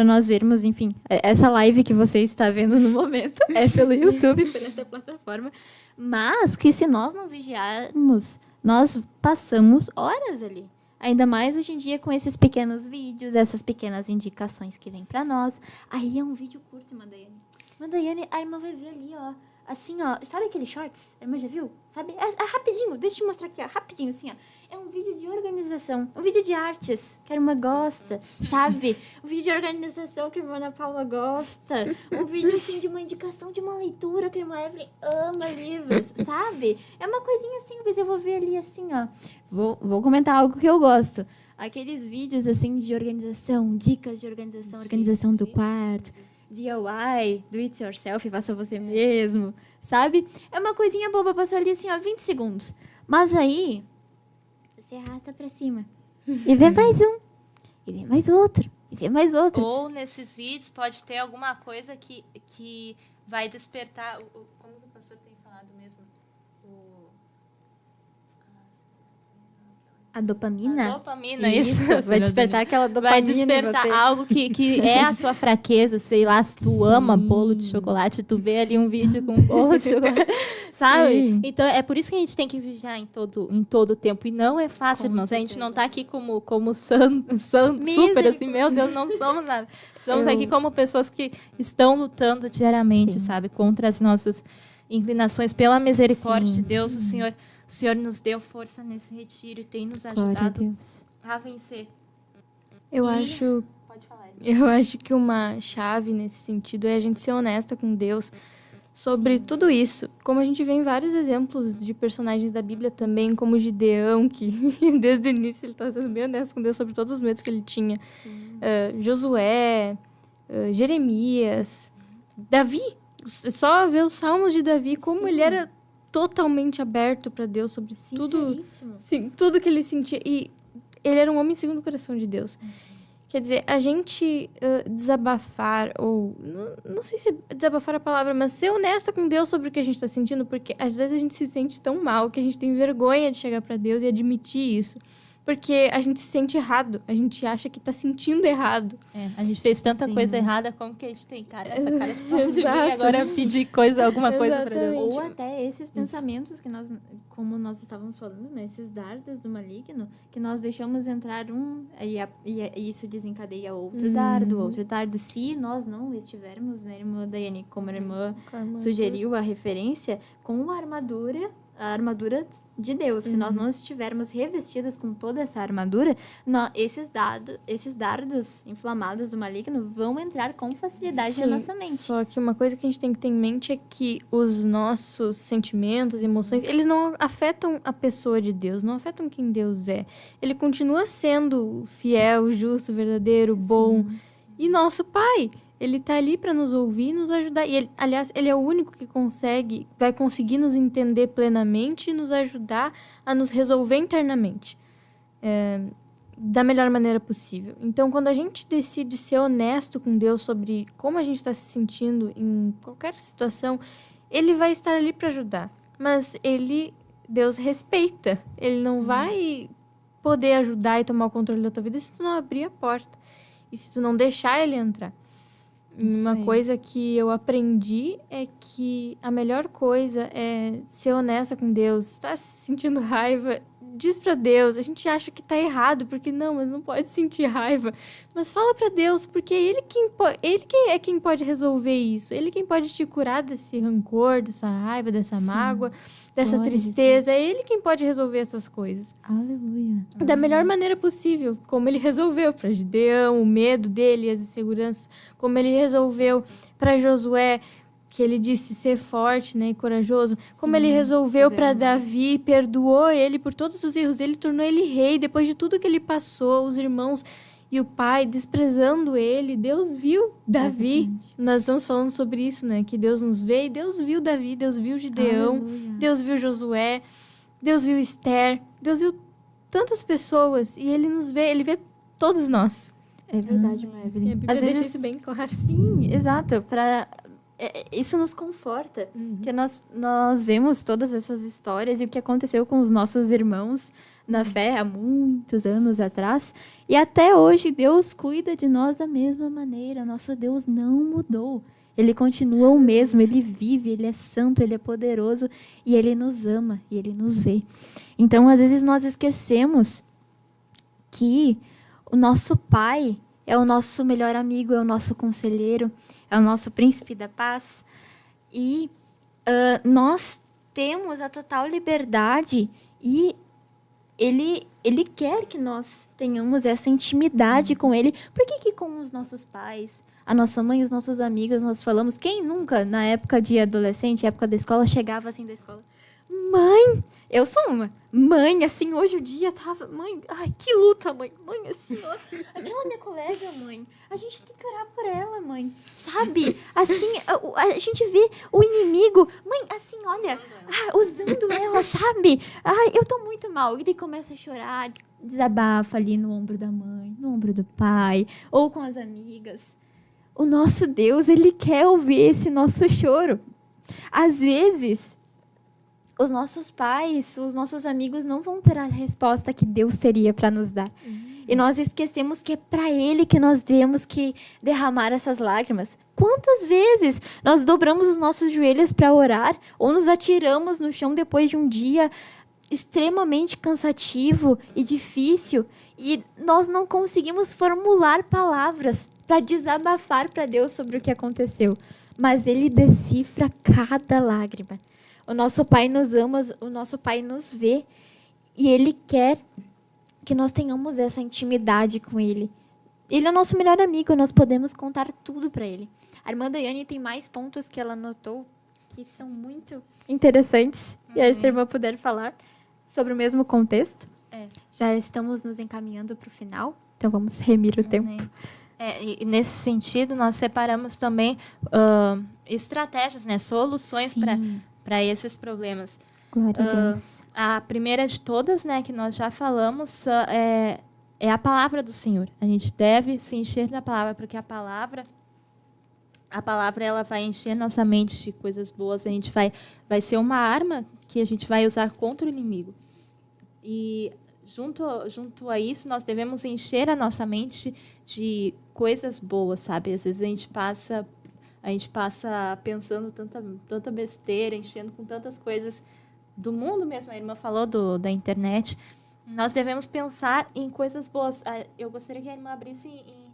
B: nós vermos, enfim, essa live que você está vendo no momento é pelo YouTube, por essa plataforma, mas que se nós não vigiarmos, nós passamos horas ali. Ainda mais hoje em dia com esses pequenos vídeos, essas pequenas indicações que vêm para nós. Aí é um vídeo curto, Madaiane, a irmã vai ver ali, ó. Assim, ó, sabe aquele shorts? A irmã já viu? Sabe? É rapidinho, deixa eu te mostrar aqui, ó, rapidinho, assim, ó. É um vídeo de organização, um vídeo de artes, que a irmã gosta, sabe? Um vídeo de organização que a irmã Ana Paula gosta. Um vídeo, assim, de uma indicação de uma leitura que a irmã Evelyn ama livros, sabe? É uma coisinha simples, eu vou ver ali, assim, ó. Vou comentar algo que eu gosto. Aqueles vídeos, assim, de organização, dicas de organização, organização do quarto, DIY, do it yourself, faça você mesmo, sabe? É uma coisinha boba, passou ali assim, ó, 20 segundos. Mas aí, você arrasta pra cima. E vê mais um. E vê mais outro. E vê mais outro.
D: Ou nesses vídeos pode ter alguma coisa que vai despertar... Como que o pastor tem falado mesmo?
B: A dopamina?
D: A dopamina, isso.
B: Vai despertar aquela dopamina.
D: Vai despertar algo que é a tua fraqueza, sei lá, se tu ama bolo de chocolate, tu vê ali um vídeo com bolo de chocolate, sabe? Sim. Então, é por isso que a gente tem que vigiar em todo o tempo. E não é fácil, irmãos. Certeza. A gente não está aqui como super assim, meu Deus, não somos nada. Estamos aqui como pessoas que estão lutando diariamente, sabe? Contra as nossas inclinações. Pela misericórdia de Deus, o Senhor nos deu força nesse retiro e tem nos ajudado a vencer.
C: Eu acho
D: Pode falar.
C: Eu acho que uma chave nesse sentido é a gente ser honesta com Deus sobre tudo isso. Como a gente vê em vários exemplos de personagens da Bíblia também, como Gideão, que desde o início ele está sendo bem honesto com Deus sobre todos os medos que ele tinha. Josué, Jeremias, Davi. Só ver os salmos de Davi, como ele era totalmente aberto para Deus sobre tudo, sim, tudo que ele sentia. E ele era um homem segundo o coração de Deus. Quer dizer, a gente desabafar, ou não sei se é desabafar a palavra, mas ser honesta com Deus sobre o que a gente está sentindo, porque às vezes a gente se sente tão mal que a gente tem vergonha de chegar para Deus e admitir isso. Porque a gente se sente errado, a gente acha que está sentindo errado.
D: A gente fez tanta coisa errada, como que a gente tem essa cara de agora pedir alguma coisa para Deus.
B: Ou até esses pensamentos que nós, como nós estávamos falando, né, esses dardos do maligno, que nós deixamos entrar e isso desencadeia outro dardo. Se nós não estivermos, né, irmã Daiane, como a irmã sugeriu a referência, com a armadura de Deus. Se nós não estivermos revestidos com toda essa armadura, esses dardos inflamados do maligno vão entrar com facilidade na nossa mente.
C: Só que uma coisa que a gente tem que ter em mente é que os nossos sentimentos, emoções, eles não afetam a pessoa de Deus, não afetam quem Deus é. Ele continua sendo fiel, justo, verdadeiro, bom. E nosso Pai, ele está ali para nos ouvir e nos ajudar. E ele, aliás, ele é o único que vai conseguir nos entender plenamente e nos ajudar a nos resolver internamente. Da melhor maneira possível. Então, quando a gente decide ser honesto com Deus sobre como a gente está se sentindo em qualquer situação, ele vai estar ali para ajudar. Mas Deus respeita. Ele não vai poder ajudar e tomar o controle da tua vida se tu não abrir a porta. E se tu não deixar ele entrar. Uma coisa que eu aprendi é que a melhor coisa é ser honesta com Deus. Se tá sentindo raiva, diz pra Deus. A gente acha que tá errado, porque mas não pode sentir raiva. Mas fala pra Deus, porque ele é quem pode resolver isso. Ele é quem pode te curar desse rancor, dessa raiva, dessa mágoa, dessa tristeza. É ele quem pode resolver essas coisas.
B: Aleluia.
C: Da melhor maneira possível. Como ele resolveu pra Gideão, o medo dele e as inseguranças. Como ele resolveu pra Josué, que ele disse ser forte, né, e corajoso. Como ele resolveu para Davi, perdoou ele por todos os erros dele, tornou ele rei. Depois de tudo que ele passou, os irmãos e o pai desprezando ele, Deus viu Davi. Nós estamos falando sobre isso, né, que Deus nos vê, e Deus viu Davi, Deus viu Gideão, Deus viu Josué, Deus viu Esther, Deus viu tantas pessoas, e ele nos vê, ele vê todos nós.
B: É verdade, Evelyn.
C: A Bíblia deixa isso bem claro.
B: Sim, exato. Isso nos conforta, que nós vemos todas essas histórias e o que aconteceu com os nossos irmãos na fé há muitos anos atrás. E até hoje Deus cuida de nós da mesma maneira. Nosso Deus não mudou. Ele continua o mesmo, ele vive, ele é santo, ele é poderoso e ele nos ama e ele nos vê. Então, às vezes nós esquecemos que o nosso Pai é o nosso melhor amigo, é o nosso conselheiro, é o nosso príncipe da paz. E nós temos a total liberdade e ele quer que nós tenhamos essa intimidade com ele. Por que com os nossos pais, a nossa mãe, os nossos amigos, nós falamos? Quem nunca, na época de adolescente, época da escola, chegava assim da escola? Mãe, eu sou uma mãe, assim, hoje o dia tava... Mãe, ai, que luta, mãe. Mãe, assim, ó, aquela minha colega, mãe, a gente tem que orar por ela, mãe. Sabe? Assim, a gente vê o inimigo, mãe, assim, olha, usando ela, sabe? Ai, eu tô muito mal. E daí começa a chorar, desabafa ali no ombro da mãe, no ombro do pai, ou com as amigas. O nosso Deus, ele quer ouvir esse nosso choro. Às vezes, os nossos pais, os nossos amigos não vão ter a resposta que Deus teria para nos dar. E nós esquecemos que é para Ele que nós temos que derramar essas lágrimas. Quantas vezes nós dobramos os nossos joelhos para orar ou nos atiramos no chão depois de um dia extremamente cansativo e difícil e nós não conseguimos formular palavras para desabafar para Deus sobre o que aconteceu. Mas Ele decifra cada lágrima. O nosso Pai nos ama, o nosso Pai nos vê e Ele quer que nós tenhamos essa intimidade com Ele. Ele é o nosso melhor amigo, nós podemos contar tudo para ele. A irmã Daiane tem mais pontos que ela anotou que são muito interessantes. E aí, se a irmã puder falar sobre o mesmo contexto. Já estamos nos encaminhando para o final, então vamos remir o tempo.
D: E nesse sentido, nós separamos também estratégias, né, soluções para esses problemas.
B: Glória a Deus.
D: A primeira de todas, né, que nós já falamos, é a palavra do Senhor. A gente deve se encher da palavra, porque a palavra ela vai encher nossa mente de coisas boas. A gente vai ser uma arma que a gente vai usar contra o inimigo. E junto a isso, nós devemos encher a nossa mente de coisas boas, sabe? Às vezes a gente passa pensando tanta besteira, enchendo com tantas coisas do mundo mesmo. A irmã falou da internet. Nós devemos pensar em coisas boas. Eu gostaria que a irmã abrisse em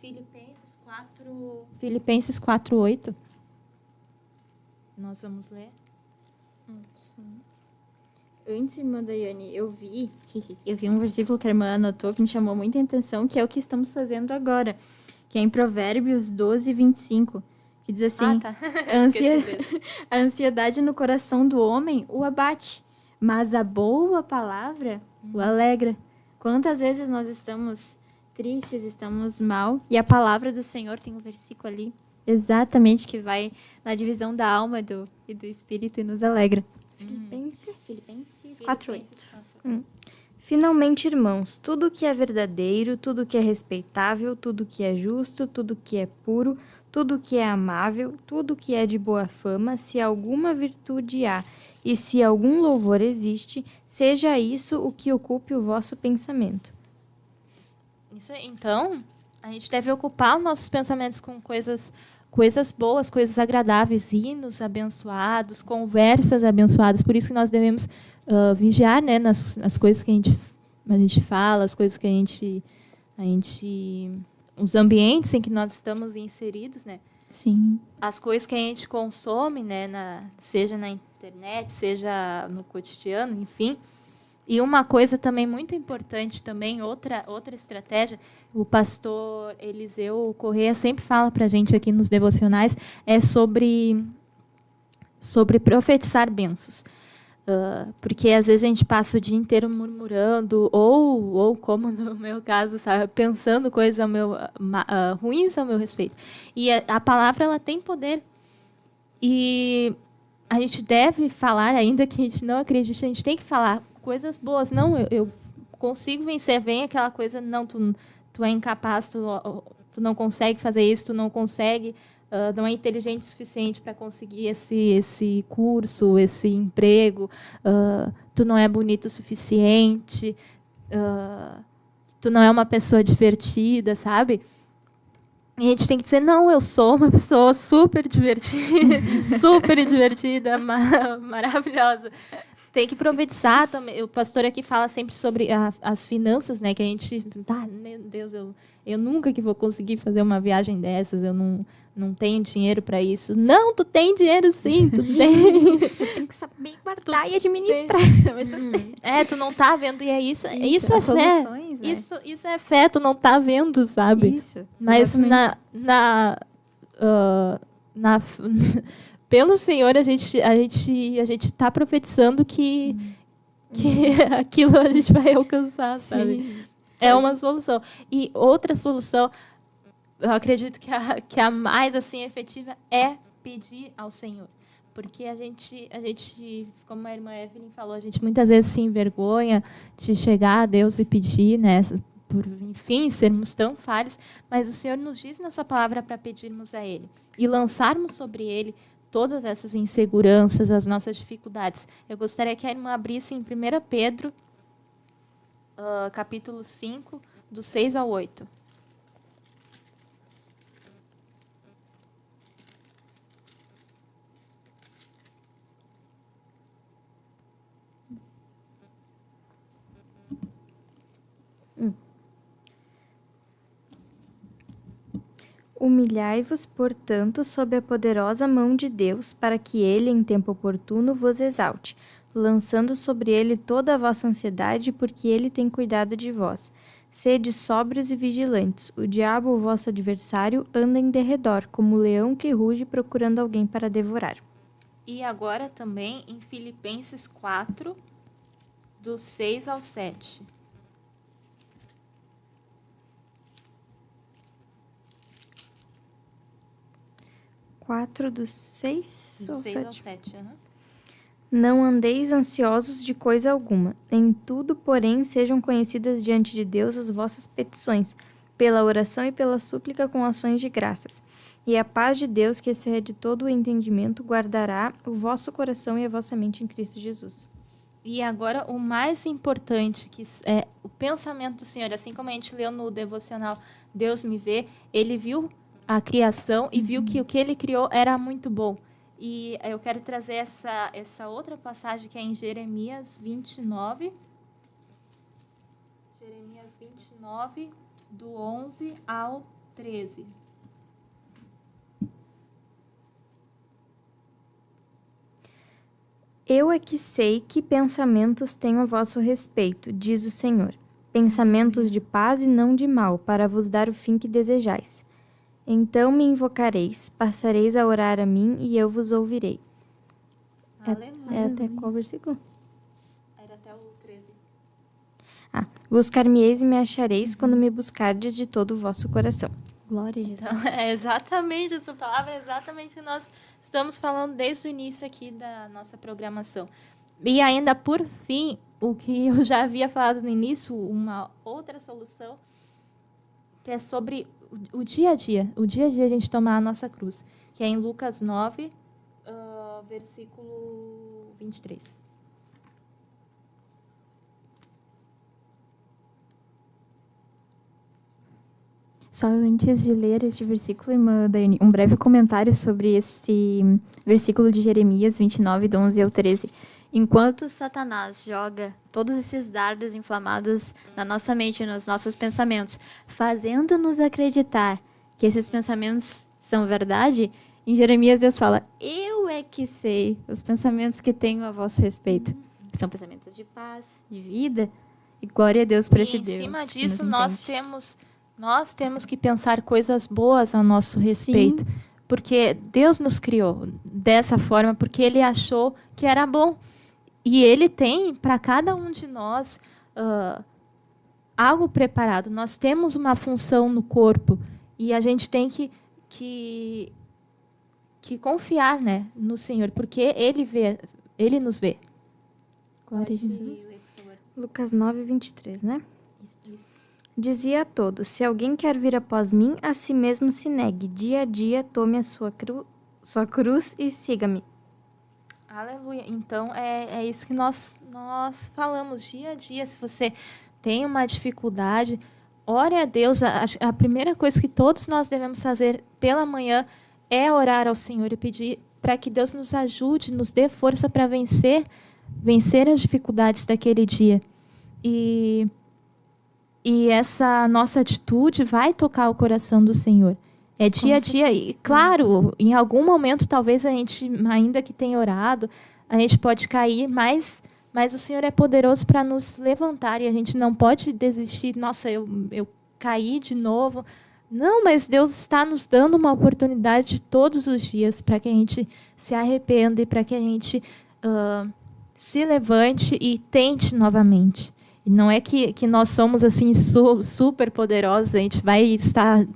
D: Filipenses 4:8. Nós vamos ler.
B: Antes, irmã Daiane, eu vi um versículo que a irmã anotou que me chamou muita atenção, que é o que estamos fazendo agora, que é em Provérbios 12:25, que diz assim, a ansiedade no coração do homem o abate, mas a boa palavra o alegra. Quantas vezes nós estamos tristes, estamos mal, e a palavra do Senhor tem um versículo ali, exatamente, que vai na divisão da alma e do espírito e nos alegra. Filipenses 4:8.
E: Finalmente, irmãos, tudo que é verdadeiro, tudo que é respeitável, tudo que é justo, tudo que é puro, tudo que é amável, tudo que é de boa fama, se alguma virtude há e se algum louvor existe, seja isso o que ocupe o vosso pensamento.
D: Isso, então, a gente deve ocupar os nossos pensamentos com coisas boas, coisas agradáveis, hinos abençoados, conversas abençoadas. Por isso que nós devemos vigiar, né, nas coisas que a gente fala, as coisas que a gente os ambientes em que nós estamos inseridos, né?
B: Sim.
D: As coisas que a gente consome, né, seja na internet, seja no cotidiano, enfim. E uma coisa também muito importante, também outra estratégia, o pastor Eliseu Corrêa sempre fala para a gente aqui nos devocionais, é sobre profetizar bênçãos. Porque às vezes a gente passa o dia inteiro murmurando, ou como no meu caso, sabe, pensando coisas ruins ao meu respeito. E a palavra ela tem poder. E a gente deve falar, ainda que a gente não acredite, a gente tem que falar coisas boas. Não, eu consigo vencer. Vem aquela coisa, não, tu é incapaz, tu não consegue fazer isso, tu não consegue, não é inteligente o suficiente para conseguir esse curso, esse emprego, tu não é bonito o suficiente, tu não é uma pessoa divertida, sabe? E a gente tem que dizer, não, eu sou uma pessoa super divertida, maravilhosa. Tem que profetizar também. O pastor aqui fala sempre sobre as finanças, né? Que a gente, meu Deus, eu nunca que vou conseguir fazer uma viagem dessas. Eu não tenho dinheiro para isso. Não, tu tem dinheiro sim, tu tem.
B: Tem que saber guardar e administrar. Mas tu tem.
D: Tu não tá vendo, e é isso é fé.
B: Soluções, né?
D: Isso é fé, tu não tá vendo, sabe?
B: Isso.
D: Mas pelo Senhor, a gente está profetizando que aquilo a gente vai alcançar, sabe? É uma solução. E outra solução, eu acredito que a mais assim efetiva é pedir ao Senhor. Porque a gente, como a irmã Evelyn falou, a gente muitas vezes se envergonha de chegar a Deus e pedir, né? Por, enfim, sermos tão falhos. Mas o Senhor nos diz na sua palavra para pedirmos a Ele e lançarmos sobre Ele todas essas inseguranças, as nossas dificuldades. Eu gostaria que a irmã abrisse em 1 Pedro, capítulo 5, do 6 ao 8.
E: Humilhai-vos, portanto, sob a poderosa mão de Deus, para que ele, em tempo oportuno, vos exalte, lançando sobre ele toda a vossa ansiedade, porque ele tem cuidado de vós. Sede sóbrios e vigilantes. O diabo, o vosso adversário, anda em derredor, como leão que ruge procurando alguém para devorar.
D: E agora também em Filipenses 4, do 6 ao 7.
E: 4 do 6
D: Do
E: ou
D: 6 ao
E: 7?
D: 7, aham.
E: Não andeis ansiosos de coisa alguma. Em tudo, porém, sejam conhecidas diante de Deus as vossas petições, pela oração e pela súplica com ações de graças. E a paz de Deus, que excede todo o entendimento, guardará o vosso coração e a vossa mente em Cristo Jesus.
D: E agora o mais importante, que é o pensamento do Senhor, assim como a gente leu no devocional Deus me vê, ele viu a criação e viu que o que ele criou era muito bom. E eu quero trazer essa outra passagem que é em Jeremias 29. Jeremias 29, do 11 ao 13.
E: Eu é que sei que pensamentos tenho a vosso respeito, diz o Senhor. Pensamentos de paz e não de mal, para vos dar o fim que desejais. Então me invocareis, passareis a orar a mim e eu vos ouvirei.
D: Aleluia.
E: É até qual versículo?
D: Era até o 13.
E: Buscar-me-eis e me achareis quando me buscardes de todo o vosso coração.
B: Glória a Jesus.
D: Então, é exatamente essa palavra, é exatamente o que nós estamos falando desde o início aqui da nossa programação. E ainda, por fim, o que eu já havia falado no início, uma outra solução, que é sobre o dia a dia a gente tomar a nossa cruz, que é em Lucas 9, versículo 23.
B: Só antes de ler este versículo, irmã Dani, um breve comentário sobre esse versículo de Jeremias 29, do 11 ao 13. Enquanto Satanás joga todos esses dardos inflamados na nossa mente, nos nossos pensamentos, fazendo-nos acreditar que esses pensamentos são verdade, em Jeremias Deus fala, eu é que sei os pensamentos que tenho a vosso respeito. São pensamentos de paz, de vida, e glória a Deus por esse
D: E em
B: Deus.
D: cima
B: que
D: disso,
B: nos entende.
D: nós temos que pensar coisas boas a nosso respeito. Porque Deus nos criou dessa forma, porque Ele achou que era bom. E Ele tem para cada um de nós algo preparado. Nós temos uma função no corpo e a gente tem que confiar, né, no Senhor, porque Ele nos vê.
B: Glória a Jesus.
E: Lucas 9, 23, né?
D: Isso.
E: Dizia a todos, se alguém quer vir após mim, a si mesmo se negue. Dia a dia, tome a sua cruz e siga-me.
D: Aleluia. Então, é isso que nós falamos dia a dia. Se você tem uma dificuldade, ore a Deus. A primeira coisa que todos nós devemos fazer pela manhã é orar ao Senhor e pedir para que Deus nos ajude, nos dê força para vencer as dificuldades daquele dia. E essa nossa atitude vai tocar o coração do Senhor. É dia a dia. E, claro, em algum momento, talvez a gente, ainda que tenha orado, a gente pode cair, mas o Senhor é poderoso para nos levantar e a gente não pode desistir. Nossa, eu caí de novo. Não, mas Deus está nos dando uma oportunidade todos os dias para que a gente se arrependa e para que a gente se levante e tente novamente. E não é que nós somos assim super poderosos, a gente vai estar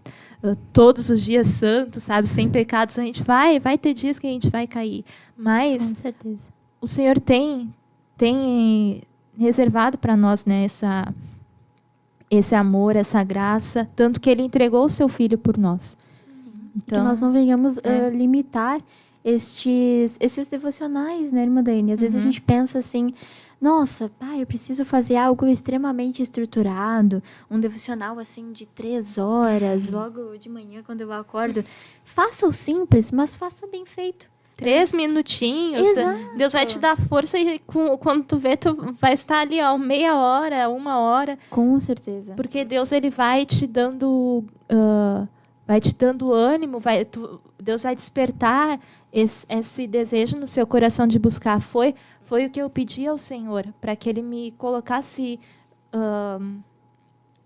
D: todos os dias santos, sabe, sem pecados. A gente vai ter dias que a gente vai cair, mas
B: Com certeza.
D: o Senhor tem reservado para nós, né, esse amor, essa graça, tanto que Ele entregou o Seu Filho por nós.
B: Que nós não venhamos limitar esses devocionais, né, irmã Dani? Às vezes a gente pensa assim, nossa, pai, eu preciso fazer algo extremamente estruturado, um devocional assim de 3 horas, logo de manhã quando eu acordo. Faça o simples, mas faça bem feito.
D: 3 minutinhos,
B: Exato.
D: Deus vai te dar força e quando tu vê, tu vai estar ali, ó, meia hora, 1 hora.
B: Com certeza.
D: Porque Deus, Ele vai te dando ânimo, Deus vai despertar esse desejo no seu coração de buscar. Foi o que eu pedi ao Senhor, para que Ele me colocasse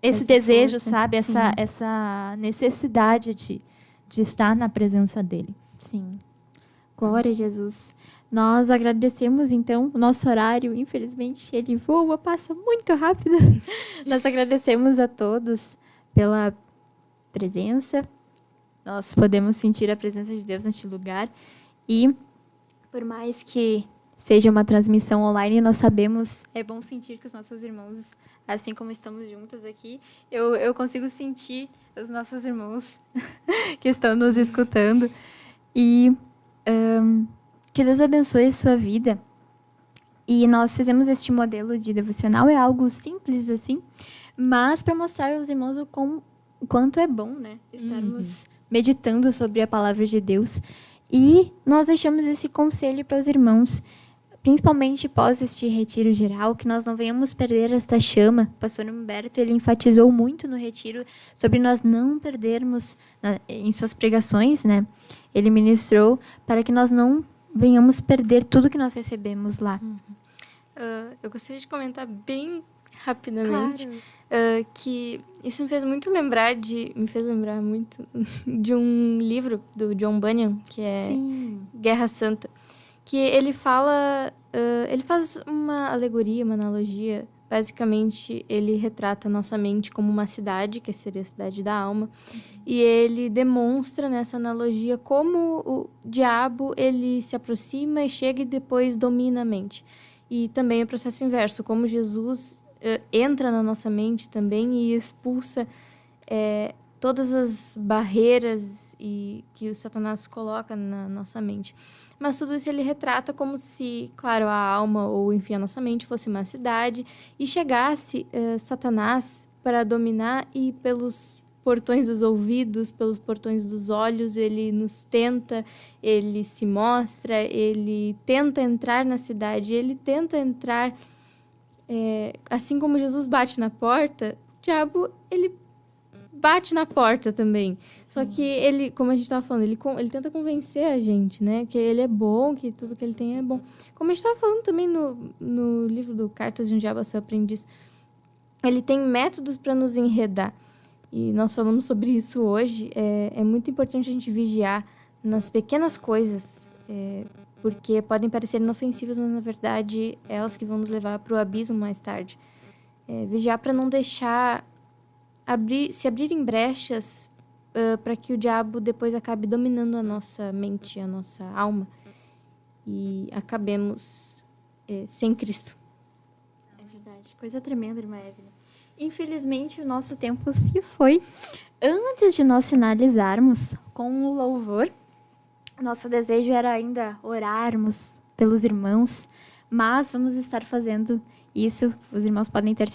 D: esse
B: Essa
D: desejo,
B: força,
D: sabe?
B: sim.
D: Essa necessidade de estar na presença dele.
B: Sim. Glória a Jesus. Nós agradecemos, então, o nosso horário. Infelizmente, ele voa, passa muito rápido. Nós agradecemos a todos pela presença. Nós podemos sentir a presença de Deus neste lugar. E, por mais que seja uma transmissão online, nós sabemos, é bom sentir que os nossos irmãos, assim como estamos juntas aqui, eu consigo sentir os nossos irmãos que estão nos escutando. E que Deus abençoe a sua vida. E nós fizemos este modelo de devocional, é algo simples assim, mas para mostrar aos irmãos o quanto é bom, né? Estarmos meditando sobre a palavra de Deus. E nós deixamos esse conselho para os irmãos, principalmente pós este retiro geral, que nós não venhamos perder esta chama. O pastor Humberto, ele enfatizou muito no retiro sobre nós não perdermos em suas pregações, né? Ele ministrou para que nós não venhamos perder tudo que nós recebemos lá.
E: Eu gostaria de comentar bem rapidamente que isso me fez lembrar muito de um livro do John Bunyan, que é
B: Sim.
E: Guerra Santa, que ele fala, ele faz uma alegoria, uma analogia. Basicamente, ele retrata a nossa mente como uma cidade, que seria a cidade da alma, e ele demonstra nessa analogia como o diabo ele se aproxima e chega e depois domina a mente. E também o processo inverso, como Jesus entra na nossa mente também e expulsa todas as barreiras que o Satanás coloca na nossa mente. Mas tudo isso ele retrata como se, claro, a alma ou, enfim, a nossa mente fosse uma cidade e chegasse Satanás para dominar e pelos portões dos ouvidos, pelos portões dos olhos, ele nos tenta, ele se mostra, ele tenta entrar na cidade, ele tenta entrar, assim como Jesus bate na porta, o diabo, ele bate na porta também. Só que ele, como a gente estava falando, ele tenta convencer a gente, né? Que ele é bom, que tudo que ele tem é bom. Como a gente estava falando também no livro do Cartas de um Diabo a Seu Aprendiz, ele tem métodos para nos enredar. E nós falamos sobre isso hoje. É muito importante a gente vigiar nas pequenas coisas, porque podem parecer inofensivas, mas na verdade elas que vão nos levar para o abismo mais tarde. Vigiar para não deixar se abrirem brechas para que o diabo depois acabe dominando a nossa mente, a nossa alma, e acabemos sem Cristo.
B: É verdade. Coisa tremenda, irmã Evelyn. Infelizmente, o nosso tempo se foi. Antes de nós finalizarmos com o louvor, nosso desejo era ainda orarmos pelos irmãos, mas vamos estar fazendo isso. Os irmãos podem ter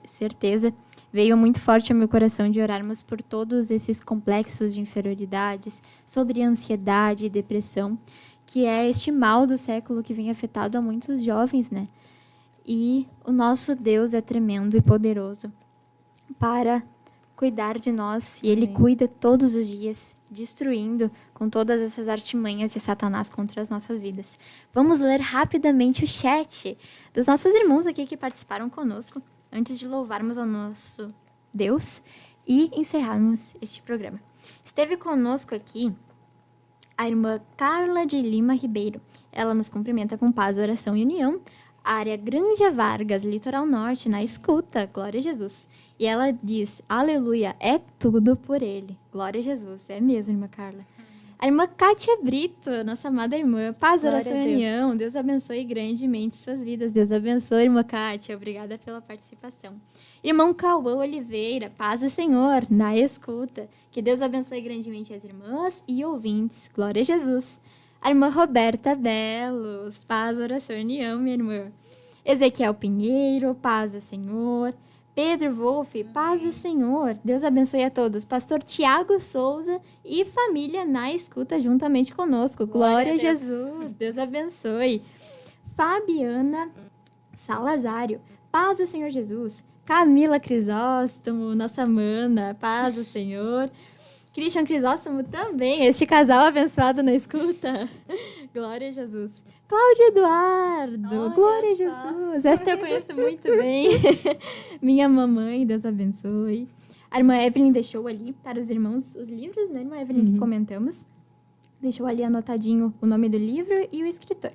B: certeza. Veio muito forte ao meu coração de orarmos por todos esses complexos de inferioridades, sobre ansiedade e depressão, que é este mal do século que vem afetado a muitos jovens, né? E o nosso Deus é tremendo e poderoso para cuidar de nós. E Ele cuida todos os dias, destruindo com todas essas artimanhas de Satanás contra as nossas vidas. Vamos ler rapidamente o chat dos nossos irmãos aqui que participaram conosco, antes de louvarmos ao nosso Deus e encerrarmos este programa. Esteve conosco aqui a irmã Carla de Lima Ribeiro. Ela nos cumprimenta com paz, oração e união. Área Granja Vargas, Litoral Norte, na escuta. Glória a Jesus. E ela diz, aleluia, é tudo por Ele. Glória a Jesus. É mesmo, irmã Carla. A irmã Kátia Brito, nossa amada irmã, paz,
E: Glória
B: oração
E: a
B: e
E: Deus.
B: união. Deus abençoe grandemente suas vidas. Deus abençoe, irmã Kátia. Obrigada pela participação. Irmão Cauã Oliveira, paz do Senhor, na escuta. Que Deus abençoe grandemente as irmãs e ouvintes. Glória a Jesus. A irmã Roberta Belos, paz, oração e união, minha irmã. Ezequiel Pinheiro, paz do Senhor. Pedro Wolff, paz do Senhor. Deus abençoe a todos. Pastor Tiago Souza e família na escuta juntamente conosco. Glória a Jesus. Deus abençoe. Fabiana Salazário, paz do Senhor Jesus. Camila Crisóstomo, nossa mana, paz do Senhor. Christian Crisóstomo também, este casal abençoado na escuta. Glória a Jesus. Cláudia Eduardo, glória a Jesus. Esta eu conheço muito bem. Minha mamãe, Deus abençoe. A irmã Evelyn deixou ali para os irmãos os livros, né, irmã Evelyn, que comentamos. Deixou ali anotadinho o nome do livro e o escritor.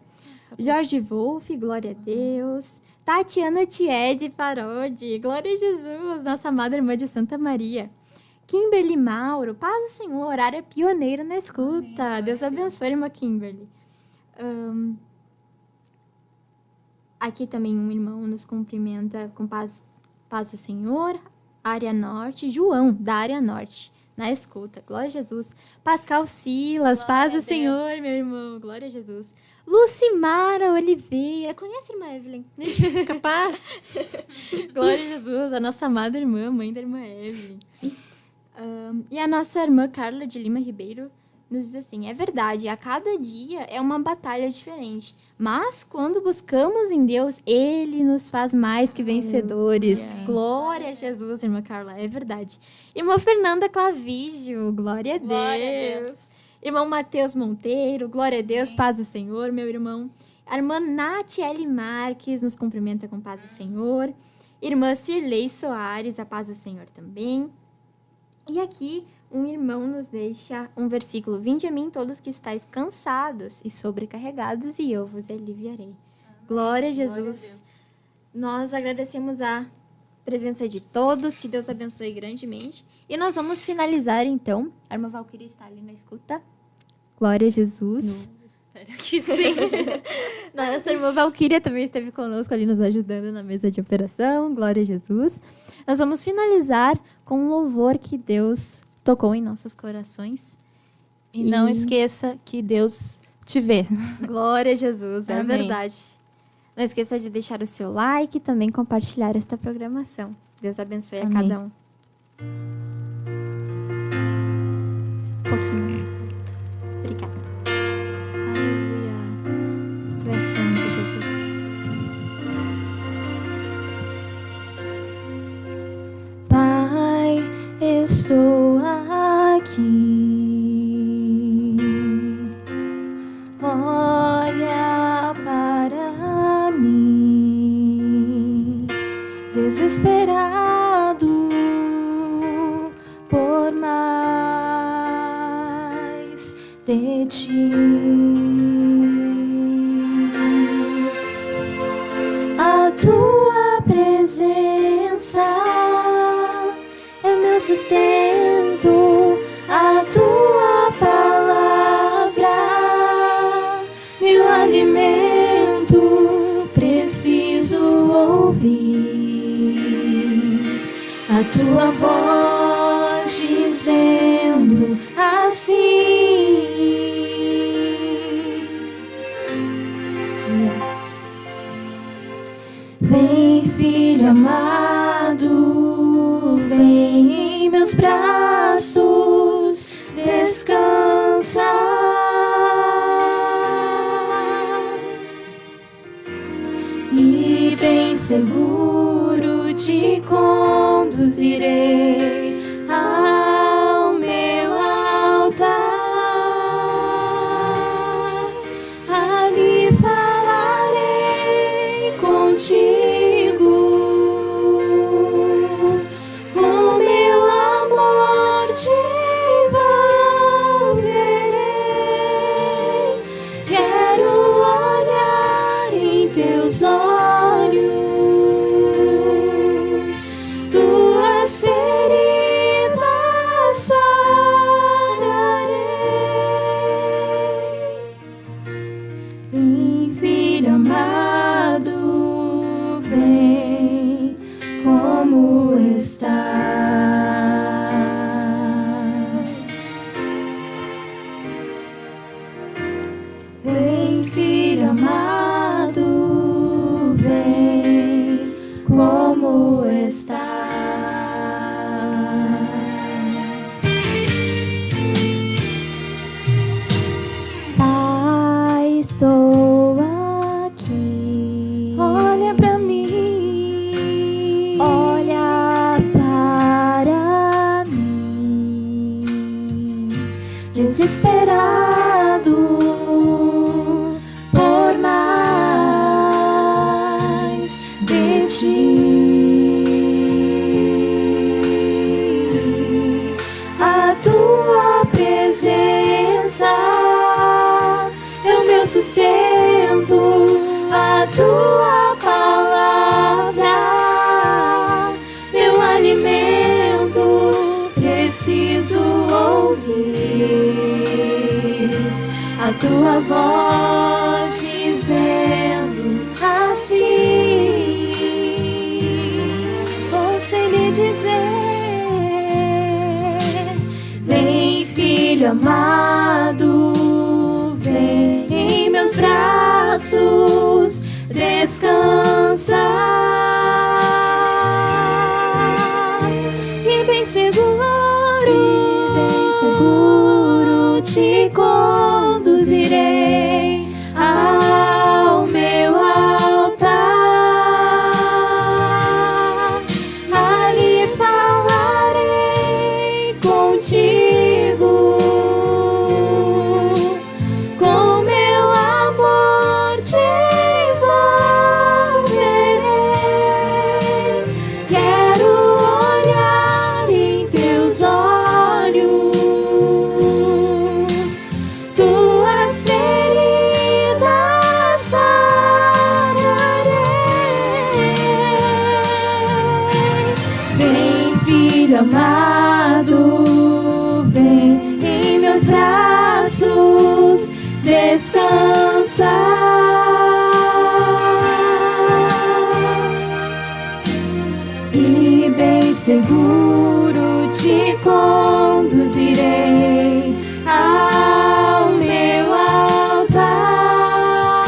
B: Jorge Wolff, glória a Deus. Tatiana Tiede Parodi, glória a Jesus, nossa amada irmã de Santa Maria. Kimberly Mauro, paz do Senhor, área pioneira na escuta. Amém. Deus abençoe, irmã Kimberly. Aqui também um irmão nos cumprimenta com paz do Senhor, área norte. João, da área norte, na escuta. Glória a Jesus. Pascal Silas, paz do Senhor, meu irmão. Glória a Jesus. Lucimara Oliveira. Conhece a irmã Evelyn? Capaz? Glória a Jesus, a nossa amada irmã, mãe da irmã Evelyn. E a nossa irmã Carla de Lima Ribeiro nos diz assim: é verdade, a cada dia é uma batalha diferente, mas quando buscamos em Deus, Ele nos faz mais que vencedores. Glória a Jesus, irmã Carla, é verdade. Irmã Fernanda Clavígio, glória a Deus. Irmão Matheus Monteiro, glória a Deus, paz do Senhor, meu irmão. A irmã Nath L. Marques nos cumprimenta com paz do Senhor. Irmã Cirlei Soares, a paz do Senhor também. E aqui, um irmão nos deixa um versículo: vinde a mim todos que estáis cansados e sobrecarregados, e eu vos aliviarei. Glória a Jesus. Nós agradecemos a presença de todos, que Deus abençoe grandemente. E nós vamos finalizar, então. A irmã Valquíria está ali na escuta. Glória a Jesus.
D: Espero que sim.
B: Nossa irmã Valquíria também esteve conosco ali nos ajudando na mesa de operação. Glória a Jesus. Nós vamos finalizar com um louvor que Deus tocou em nossos corações.
D: E não esqueça que Deus te vê.
B: Glória a Jesus, é
D: Amém.
B: verdade. Não esqueça de deixar o seu like e também compartilhar esta programação. Deus abençoe
D: Amém.
B: a cada um. Um pouquinho mais alto. Obrigada. Aleluia. Tu és santo, Jesus.
D: Pai, estou aqui. Olha para mim, desesperado por mais de ti. A tua presença é meu sustento, a tua palavra, meu alimento, preciso ouvir a tua voz dizendo assim: vem, filho amado, vem em meus braços, descansa. E bem seguro te conduzirei ao meu altar. Ali falarei contigo, com meu amor te envolverei. Quero olhar em teus olhos, tuas feridas sararei. Vem, filho amado, vem como estás. Vem, filho amado, vem como estás.
B: Pai, estou aqui.
D: Olha pra mim,
B: Olha para mim.
C: sustento, a tua palavra, meu alimento, preciso ouvir a tua voz dizendo assim. Você lhe dizer: vem, filho amado, vem em meus braços, descansa. E bem seguro te conduzirei ao meu altar. Ali falarei contigo, com meu amor te envolverei. Quero olhar em teus olhos, tuas feridas sararei. Vem, filho amado, vem em meus braços, descansa. E bem seguro te conduzirei ao meu altar.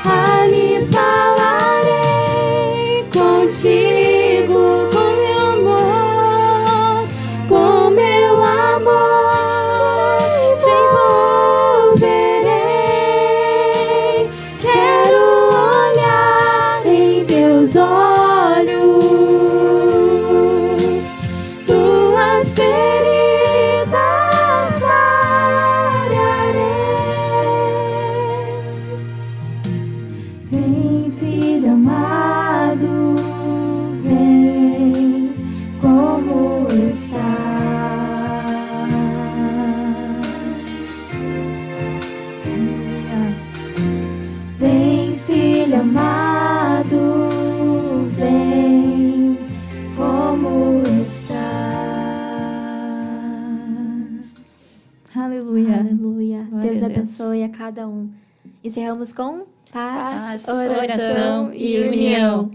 C: Ali falarei contigo, com meu amor, com meu amor te envolverei. Quero olhar em teus olhos, tuas feridas sararei. Vem, filho amado, vem como estás. Vem, filho amado, vem como estás.
D: Aleluia.
B: Aleluia.
D: Glória
B: Deus
D: a Deus.
B: abençoe a cada um. Encerramos com paz,
D: Paz, oração e união.